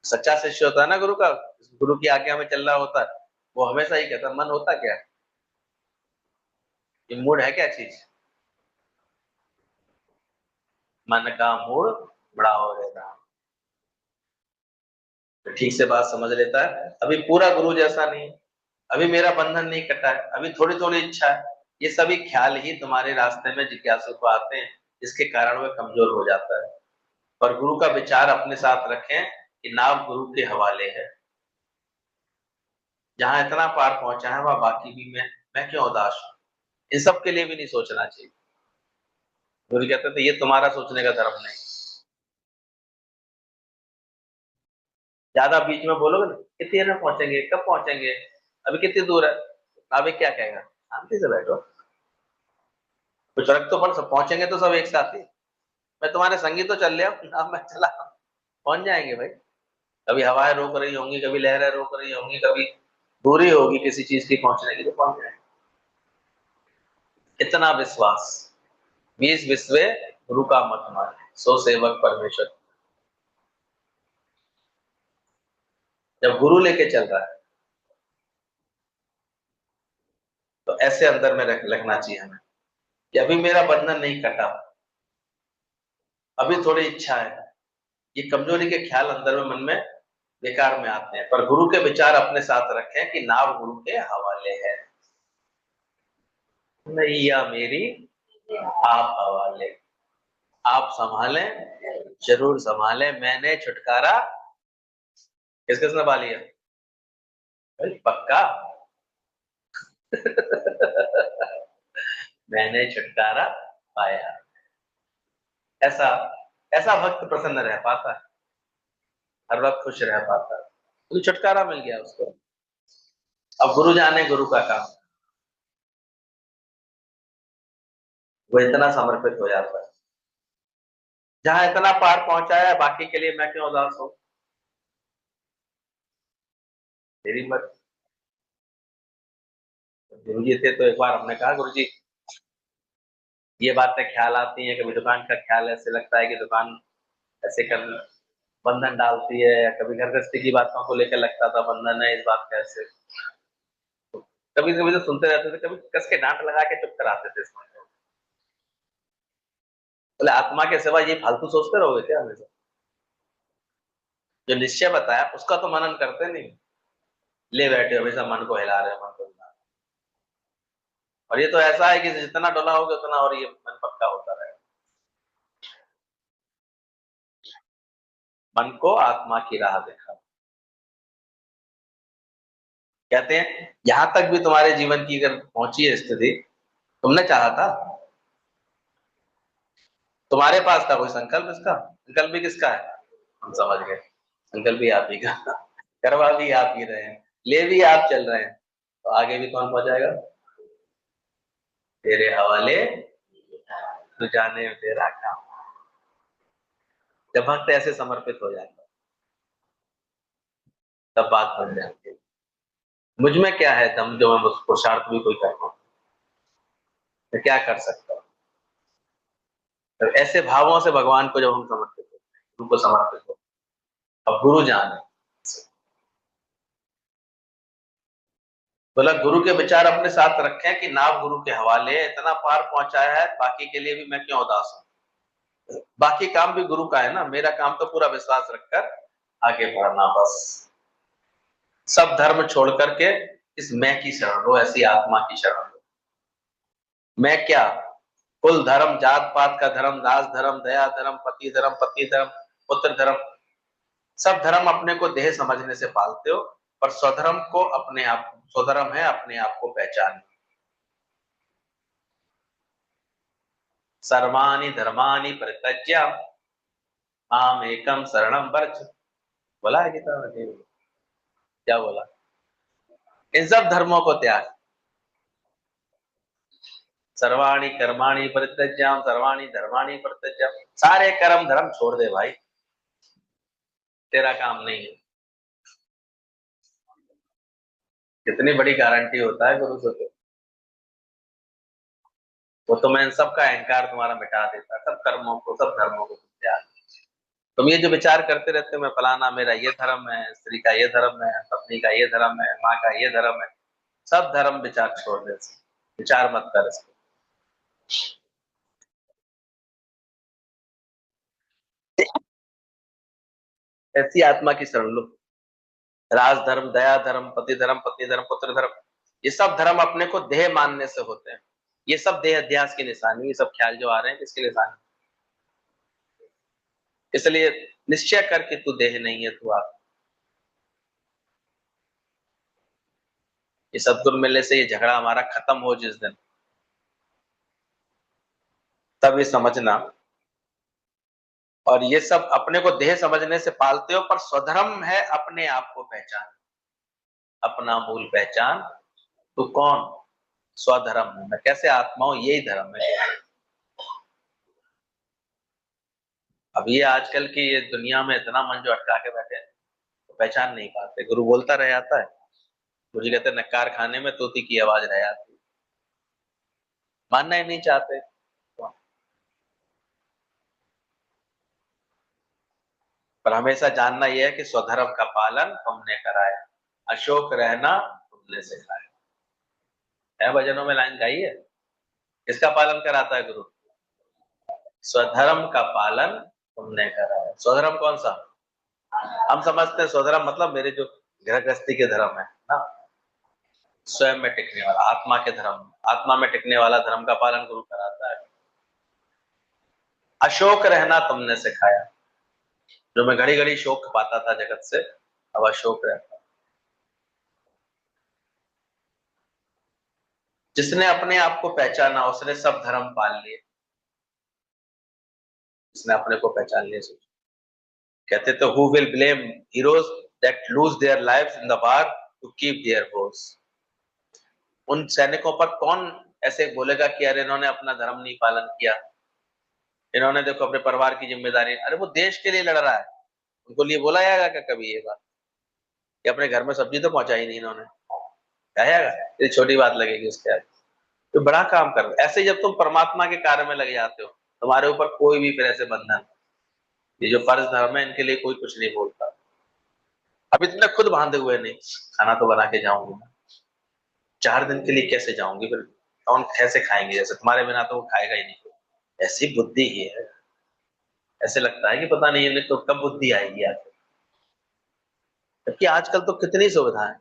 सच्चा शिष्य होता है ना गुरु का, गुरु की आज्ञा में चल रहा होता है, वो हमेशा ही कहता है मन होता क्या है? ये मूड है क्या चीज? मन का मूड बड़ा हो रहता। तो ठीक से बात समझ लेता है, अभी पूरा गुरु जैसा नहीं, अभी मेरा बंधन नहीं कटा है, अभी थोड़ी थोड़ी इच्छा है। ये सभी ख्याल ही तुम्हारे रास्ते में जिज्ञासु को आते हैं, जिसके कारण वह कमजोर हो जाता है। पर गुरु का विचार अपने साथ रखें कि नाव गुरु के हवाले है। जहां इतना पार पहुंचा है वह बाकी भी मैं क्यों उदास हूं, इन सब के लिए भी नहीं सोचना चाहिए। गुरु कहते थे ये तुम्हारा सोचने का धर्म नहीं। ज्यादा बीच में बोलोगे ना, कितनी देर में पहुंचेंगे, कब पहुंचेंगे, अभी कितनी दूर है, अभी क्या कहेगा? शांति से बैठो, कुछ रख तो पर सब पहुंचेंगे तो सब एक साथ ही। मैं तुम्हारे संगी तो चल लिया, अब मैं चला, पहुंच जाएंगे भाई। कभी हवाएं रोक रही होंगी, कभी लहरें रोक रही होंगी, कभी दूरी होगी किसी चीज की पहुंचने की, तो पहुंच जाएंगे। इतना विश्वास, 20 विश्वे गुरु का मत माने, सो सेवक परमेश्वर। जब गुरु लेके चल रहा है तो ऐसे अंदर में रखना चाहिए हमें कि अभी मेरा बंधन नहीं कटा, अभी थोड़ी इच्छा है। ये कमजोरी के ख्याल अंदर में मन में बेकार में आते हैं, पर गुरु के विचार अपने साथ रखें कि नाव गुरु के हवाले है। नैया मेरी आप हवाले, आप संभालें, जरूर संभालें, मैंने छुटकारा किस किस ने पा लिया भाई, पक्का। मैंने छुटकारा पाया। ऐसा ऐसा भक्त प्रसन्न रह पाता है, हर वक्त खुश रह पाता है, तो छुटकारा मिल गया उसको। अब गुरु जाने गुरु का काम, वो इतना समर्पित हो जाता है। जहां इतना पार पहुंचा है, बाकी के लिए मैं क्यों उदास हूं? तेरी मत। गुरु जी थे तो एक बार हमने कहा, गुरु जी ये बातें ख्याल आती हैं, कभी दुकान का ख्याल है, ऐसे लगता है कि दुकान ऐसे कर बंधन डालती है, या कभी घर गृहस्थी की बातों को लेकर लगता था बंधन है, इस बात का ऐसे। कभी कभी तो सुनते रहते थे, कभी कस के डांट लगा के चुप कराते थे इसमें। बोले आत्मा के सिवा ये फालतू सोचते रहोगे क्या हमेशा? जो निश्चय बताया उसका तो मनन करते नहीं, ले बैठे हो हमेशा मन को हिला रहे हो, मन को हिला रहे हो। और ये तो ऐसा है कि जितना डोला होगा उतना और ये मन पक्का होता रहेगा। मन को आत्मा की राह दिखा। कहते हैं यहां तक भी तुम्हारे जीवन की अगर पहुंची है स्थिति, तुमने चाहा था, तुम्हारे पास था कोई संकल्प, इसका संकल्प भी किसका है? हम समझ गए, संकल्प भी आप ही का, करवा भी आप ही रहे हैं, ले भी आप चल रहे हैं, तो आगे भी कौन पहुंचाएगा? तेरे हवाले, तू जाने तेरा काम। जब भक्त ऐसे समर्पित हो जाता तब बात बन जाती है। मुझ में क्या है दम जो मैं उस पुरुषार्थ भी कोई कर पाऊं, मैं क्या कर सकता हूँ? तो ऐसे भावों से भगवान को जब हम समर्पित होते हैं, उनको समर्पित हो, अब गुरु जाने, बोला गुरु के विचार अपने साथ रखें कि नाव गुरु के हवाले है, इतना पार पहुंचाया है, बाकी के लिए भी मैं क्यों उदास हूं। बाकी काम भी गुरु का है ना, मेरा काम तो पूरा विश्वास रखकर आगे बढ़ना बस। सब धर्म छोड़ करके इस मैं की शरण लो, ऐसी आत्मा की शरण लो। मैं क्या, कुल धर्म, जात पात का धर्म, दास धर्म, दया धर्म, पति धर्म, पत्नी धर्म, पुत्र धर्म, सब धर्म अपने को देह समझने से पालते हो, पर स्वधर्म को अपने आप, स्वधर्म है अपने आप को पहचान। सर्वाणि धर्माणि परित्यज्य माम एकम शरणम व्रज, बोला है गीता में, क्या बोला, इन सब धर्मों को त्याग। सर्वाणि कर्माणि परित्यज्य सर्वाणि धर्माणि परित्यज्य, सारे कर्म धर्म छोड़ दे भाई, तेरा काम नहीं है। कितनी बड़ी गारंटी होता है गुरु से, वो तुम्हें इन सब का अहंकार तुम्हारा मिटा देता है, सब कर्मों को, सब धर्मों को त्याग। तुम ये जो विचार करते रहते हो, मैं फलाना, मेरा ये धर्म है, स्त्री का ये धर्म है, पत्नी का ये धर्म है, माँ का ये धर्म है, सब धर्म विचार छोड़ दे, विचार मत कर इसको। ऐसी आत्मा की शरण लो। राज धर्म, दया धर्म, पति धर्म, पत्नी धर्म, पुत्र धर्म, ये सब धर्म अपने को देह मानने से होते हैं। ये सब देह अध्यास की निशानी, ये सब ख्याल जो आ रहे हैं किसकी निशानी। इसलिए निश्चय कर कि तू देह नहीं है, तू आत्मा। ये सदगुरु मिलने से ये झगड़ा हमारा खत्म हो जिस दिन, तब ये समझना। और ये सब अपने को देह समझने से पालते हो, पर स्वधर्म है अपने आप को पहचान, अपना मूल पहचान। तू कौन, स्वधर्म है, मैं कैसे आत्मा हूं, यही धर्म है। अब ये आजकल की ये दुनिया में इतना मन जो अटका के बैठे हैं, तो पहचान नहीं पाते। गुरु बोलता रह आता है, मुझे कहते नक्कार खाने में तोती की आवाज रह आती, मानना ही नहीं चाहते। पर हमेशा जानना यह है कि स्वधर्म का पालन तुमने कराया, अशोक रहना तुमने सिखाया। है भजनों में लाइन गाई है, किसका पालन कराता है गुरु, स्वधर्म का पालन तुमने कराया। स्वधर्म कौन सा, हम समझते हैं स्वधर्म मतलब मेरे जो गृह गृहस्थी के धर्म है ना, स्वयं में टिकने वाला, आत्मा के धर्म, आत्मा में टिकने वाला धर्म का पालन गुरु कराता है। अशोक रहना तुमने सिखाया, जो मैं घड़ी घड़ी शोक पाता था जगत से, अब अशोक रहता। जिसने अपने आप को पहचाना उसने सब धर्म पाल लिए, जिसने अपने को पहचान लिया। कहते तो who will blame heroes that lose their lives in the war to keep their wars. उन सैनिकों पर कौन ऐसे बोलेगा कि अरे इन्होंने अपना धर्म नहीं पालन किया, इन्होंने देखो अपने परिवार की जिम्मेदारी, अरे वो देश के लिए लड़ रहा है, उनको लिए बोला जाएगा क्या कभी ये बात कि अपने घर में सब्जी तो पहुंचाई नहीं इन्होंने, कहेगा ये छोटी बात लगेगी उसके आगे। तो बड़ा काम कर, ऐसे जब तुम परमात्मा के कार्य में लग जाते हो, तुम्हारे ऊपर कोई भी फिर ऐसे बंधन, ये जो फर्ज धर्म है इनके लिए कोई कुछ नहीं बोलता। अभी तुमने खुद बांधे हुए नहीं, खाना तो बना के जाऊंगी मैं, 4 दिन के लिए कैसे जाऊंगी फिर, कौन कैसे खाएंगे, जैसे तुम्हारे बिना तो वो खाएगा ही नहीं, ऐसी बुद्धि ही है। ऐसे लगता है कि पता नहीं इन्हें तो कब बुद्धि आएगी यार। जबकि आजकल तो कितनी सुविधाएं,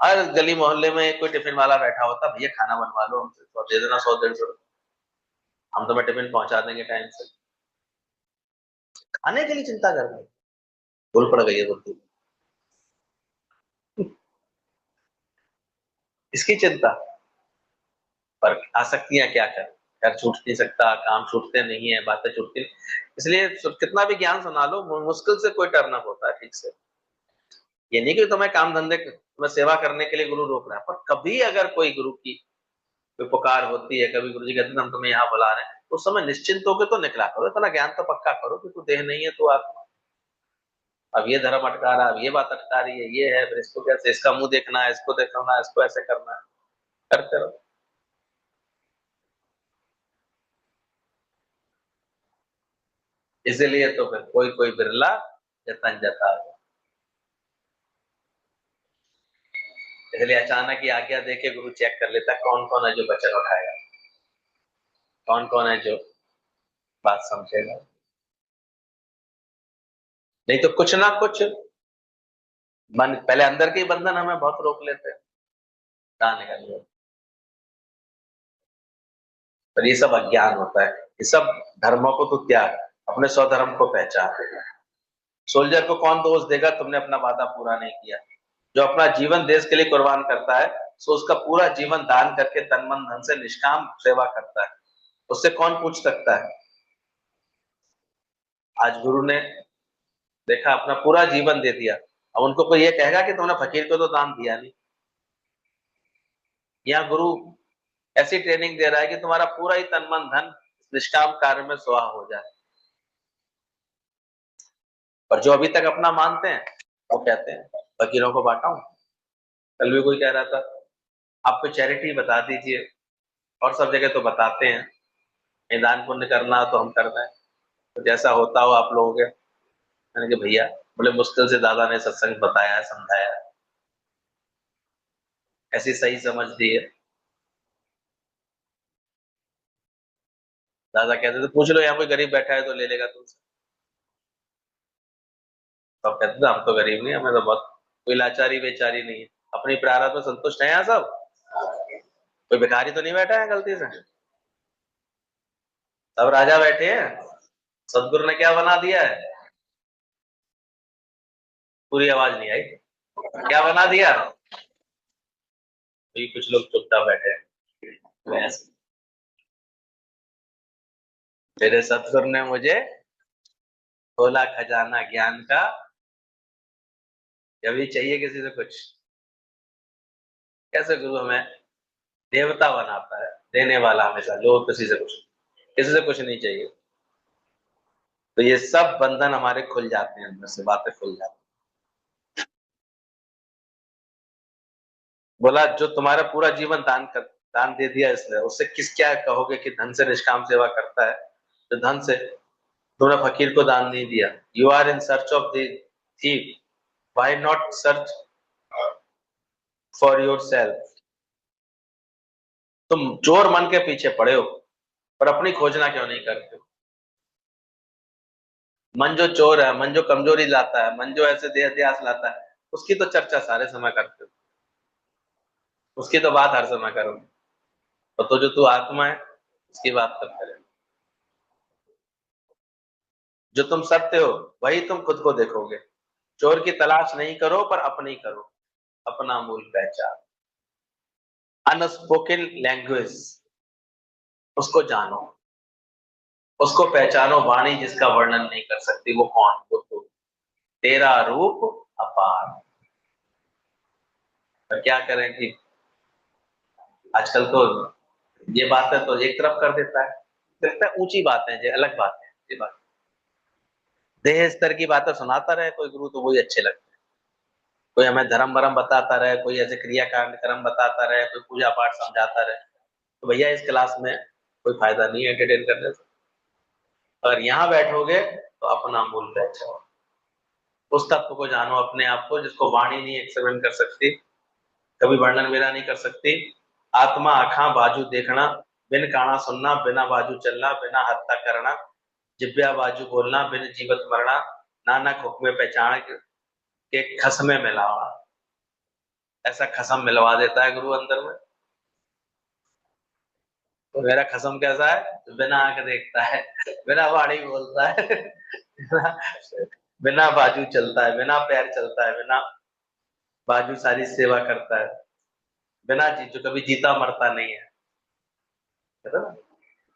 हर गली मोहल्ले में कोई टिफिन वाला बैठा होता, भैया खाना बनवा लो हमसे, तो दे देना 100-150, हम तुम्हें टिफिन पहुंचा देंगे टाइम से। खाने के लिए चिंता कर रहे, भूल पड़ गई है बुद्धि, इसकी चिंता। पर आसक्तियां क्या कर, घर छूट नहीं सकता, काम छूटते नहीं है, बातें छूटती नहीं। इसलिए कितना भी ज्ञान सुना लो, मुश्किल से कोई टर्न अप होता है ठीक से। ये नहीं कि तुम्हें काम धंधे में सेवा करने के लिए गुरु रोक रहा है, पर कभी अगर कोई गुरु की कोई पुकार होती है, कभी गुरु जी कहते हैं हम तुम्हें यहाँ बुला रहे हैं, तो उस समय निश्चिंत होकर तो निकला करो, इतना ज्ञान तो पक्का करो कि तू देह नहीं है, तू आत्मा। अब ये धर्म अटका रहा है, अब ये बात अटका रही है, ये है, फिर इसको कैसे, इसका मुंह देखना है, इसको देखना है, इसको ऐसे करना है, करते रहो। इसीलिए तो फिर कोई कोई बिरला जतन जता है। इसलिए अचानक ही आज्ञा देके गुरु चेक कर लेता है कौन कौन है जो वचन उठाएगा, कौन कौन है जो बात समझेगा। नहीं तो कुछ ना कुछ मन, पहले अंदर के ही बंधन हमें बहुत रोक लेते हैं, कहाँ निकल। पर ये सब अज्ञान होता है, ये सब धर्मों को तो त्याग, अपने स्वधर्म को पहचान। सोल्जर को कौन दोष देगा तुमने अपना वादा पूरा नहीं किया। जो अपना जीवन देश के लिए कुर्बान करता है, सो उसका पूरा जीवन दान करके तन मन धन से निष्काम सेवा करता है, उससे कौन पूछ सकता है। आज गुरु ने देखा अपना पूरा जीवन दे दिया, अब उनको कोई ये कहेगा कि तुमने फकीर को तो दान दिया नहीं। यहाँ गुरु ऐसी ट्रेनिंग दे रहा है कि तुम्हारा पूरा ही तन मन धन निष्काम कार्य में सुहा हो जाए। और जो अभी तक अपना मानते हैं वो कहते हैं फकीरों को बांटा हूं। कल भी कोई कह रहा था आपको चैरिटी बता दीजिए, और सब जगह तो बताते हैं, दान पुण्य करना तो हम कर रहे हैं, तो जैसा होता हो आप लोगों के। मैंने कहा भैया, बड़े मुश्किल से दादा ने सत्संग बताया समझाया, ऐसी सही समझ दी है। दादा कहते थे पूछ लो यहाँ कोई गरीब बैठा है तो ले लेगा तुमसे। तो कहते थे हम तो गरीब नहीं, हमें तो बहुत कोई लाचारी बेचारी नहीं है, अपनी प्रारब्ध में संतुष्ट है यहाँ सब, कोई भिखारी तो नहीं बैठा है गलती से, सब राजा बैठे हैं। सदगुरु ने क्या बना दिया है, पूरी आवाज नहीं आई, क्या बना दिया। तो कुछ लोग चुपचाप बैठे हैं। मेरे सतगुरु ने मुझे खोला खजाना ज्ञान का, कभी चाहिए किसी से कुछ। कैसे गुरु हमें देवता बनाता है, देने वाला हमेशा, जो किसी से कुछ, किसी से कुछ नहीं चाहिए। तो ये सब बंधन हमारे खुल जाते हैं, अंदर से बातें खुल जाती हैं। बोला जो तुम्हारा पूरा जीवन दान दे दिया इसने, उससे किस क्या कहोगे कि धन से निष्काम सेवा करता है, तो धन से तुमने फकीर को दान नहीं दिया। You are in search of the thief, why not search for yourself. तुम चोर मन के पीछे पड़े हो, पर अपनी खोजना क्यों नहीं करते हो। मन जो चोर है, मन जो कमजोरी लाता है, मन जो ऐसे देह अध्यास लाता है, उसकी तो चर्चा सारे समय करते हो, उसकी तो बात हर समय करो। तो जो तू आत्मा है उसकी बात कब करें। जो तुम सत्य हो वही तुम खुद को देखोगे। चोर की तलाश नहीं करो पर अपनी करो, अपना मूल पहचान। अनस्पोकन लैंग्वेज, उसको जानो, उसको पहचानो। वाणी जिसका वर्णन नहीं कर सकती वो कौन, वो तू, तेरा रूप अपार। पर क्या करें कि आजकल तो ये बातें तो एक तरफ कर देता है, लगता है ऊंची बातें, ये अलग बातें, ये बात देह स्तर की बातें सुनाता रहे कोई गुरु तो वही अच्छे लगते हैं। कोई हमें धर्म वरम बताता रहे, कोई ऐसे क्रियाकांड कर्म बताता रहे, कोई पूजा पाठ समझाता रहे, तो भैया इस क्लास में कोई फायदा नहीं है एंटरटेन करने से। अगर यहाँ बैठोगे तो अपना मूल पहचानो, उस तत्व को जानो अपने आप को, जिसको वाणी नहीं एक्सप्लेन कर सकती, कभी वर्णन मेरा नहीं कर सकती। आत्मा आखा बाजू देखना, बिन काना सुनना, बिना बाजू चलना, बिना हत्ता करना, जिब्या बाजू बोलना, बिन जीवत मरना, नानक हुक्मे पहचान के खसमे मिलावा। ऐसा खसम मिलवा देता है गुरु अंदर में। तो मेरा खसम कैसा है, तो बिना आंख देखता है, बिना वाणी बोलता है, बिना बिना बाजू चलता है, बिना पैर चलता है, बिना बाजू सारी सेवा करता है, बिना जी जो कभी जीता मरता नहीं है।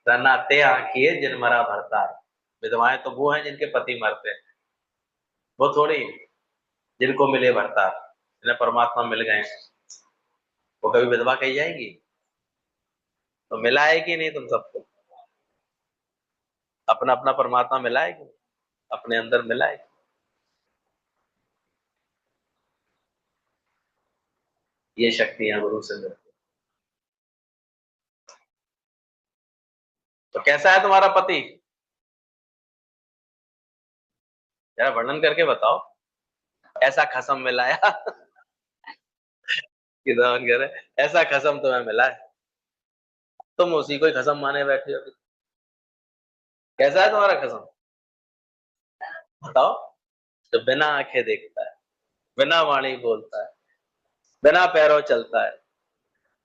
रनाते आंखिए जिन मरा भरता। विधवाएं तो वो हैं जिनके पति मरते हैं, वो थोड़ी जिनको मिले भरता, जिन्हें परमात्मा मिल गए, वो कभी विधवा कही जाएगी। तो मिला है कि नहीं तुम सबको, अपना अपना परमात्मा मिला है कि अपने अंदर मिला है। ये शक्तियां गुरु से मिलती। तो कैसा है तुम्हारा पति, जरा वर्णन करके बताओ। ऐसा खसम मिलाया कि दामन कह रहे ऐसा खसम तुम्हें मिला है, तुम उसी को ही खसम माने बैठे हो। कैसा है तुम्हारा खसम, बताओ। तो बिना आंखें देखता है, बिना वाणी बोलता है, बिना पैरों चलता है,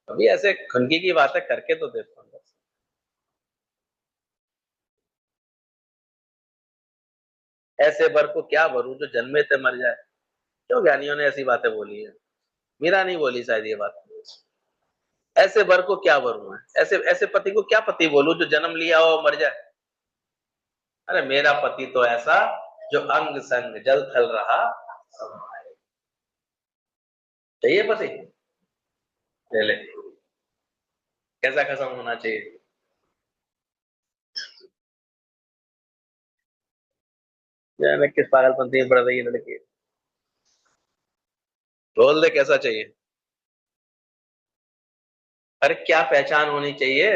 अभी ऐसे खुनकी की बातें करके तो देखो अंदर से। ऐसे बर को क्या भरू जो जन्मे ते मर जाए। क्यों ज्ञानियों ने ऐसी बातें बोली है, मीरा नहीं बोली शायद ये बात। ऐसे बर को क्या भरू मैं, ऐसे ऐसे पति को क्या पति बोलूं जो जन्म लिया हो और मर जाए। अरे मेरा पति तो ऐसा जो अंग संग जल थल रहा समाये। चाहिए पति, ले ले। कैसा खसम होना चाहिए। जाने किस पागलपंती में पड़ रही है लड़की। बोल दे कैसा चाहिए। अरे क्या पहचान होनी चाहिए।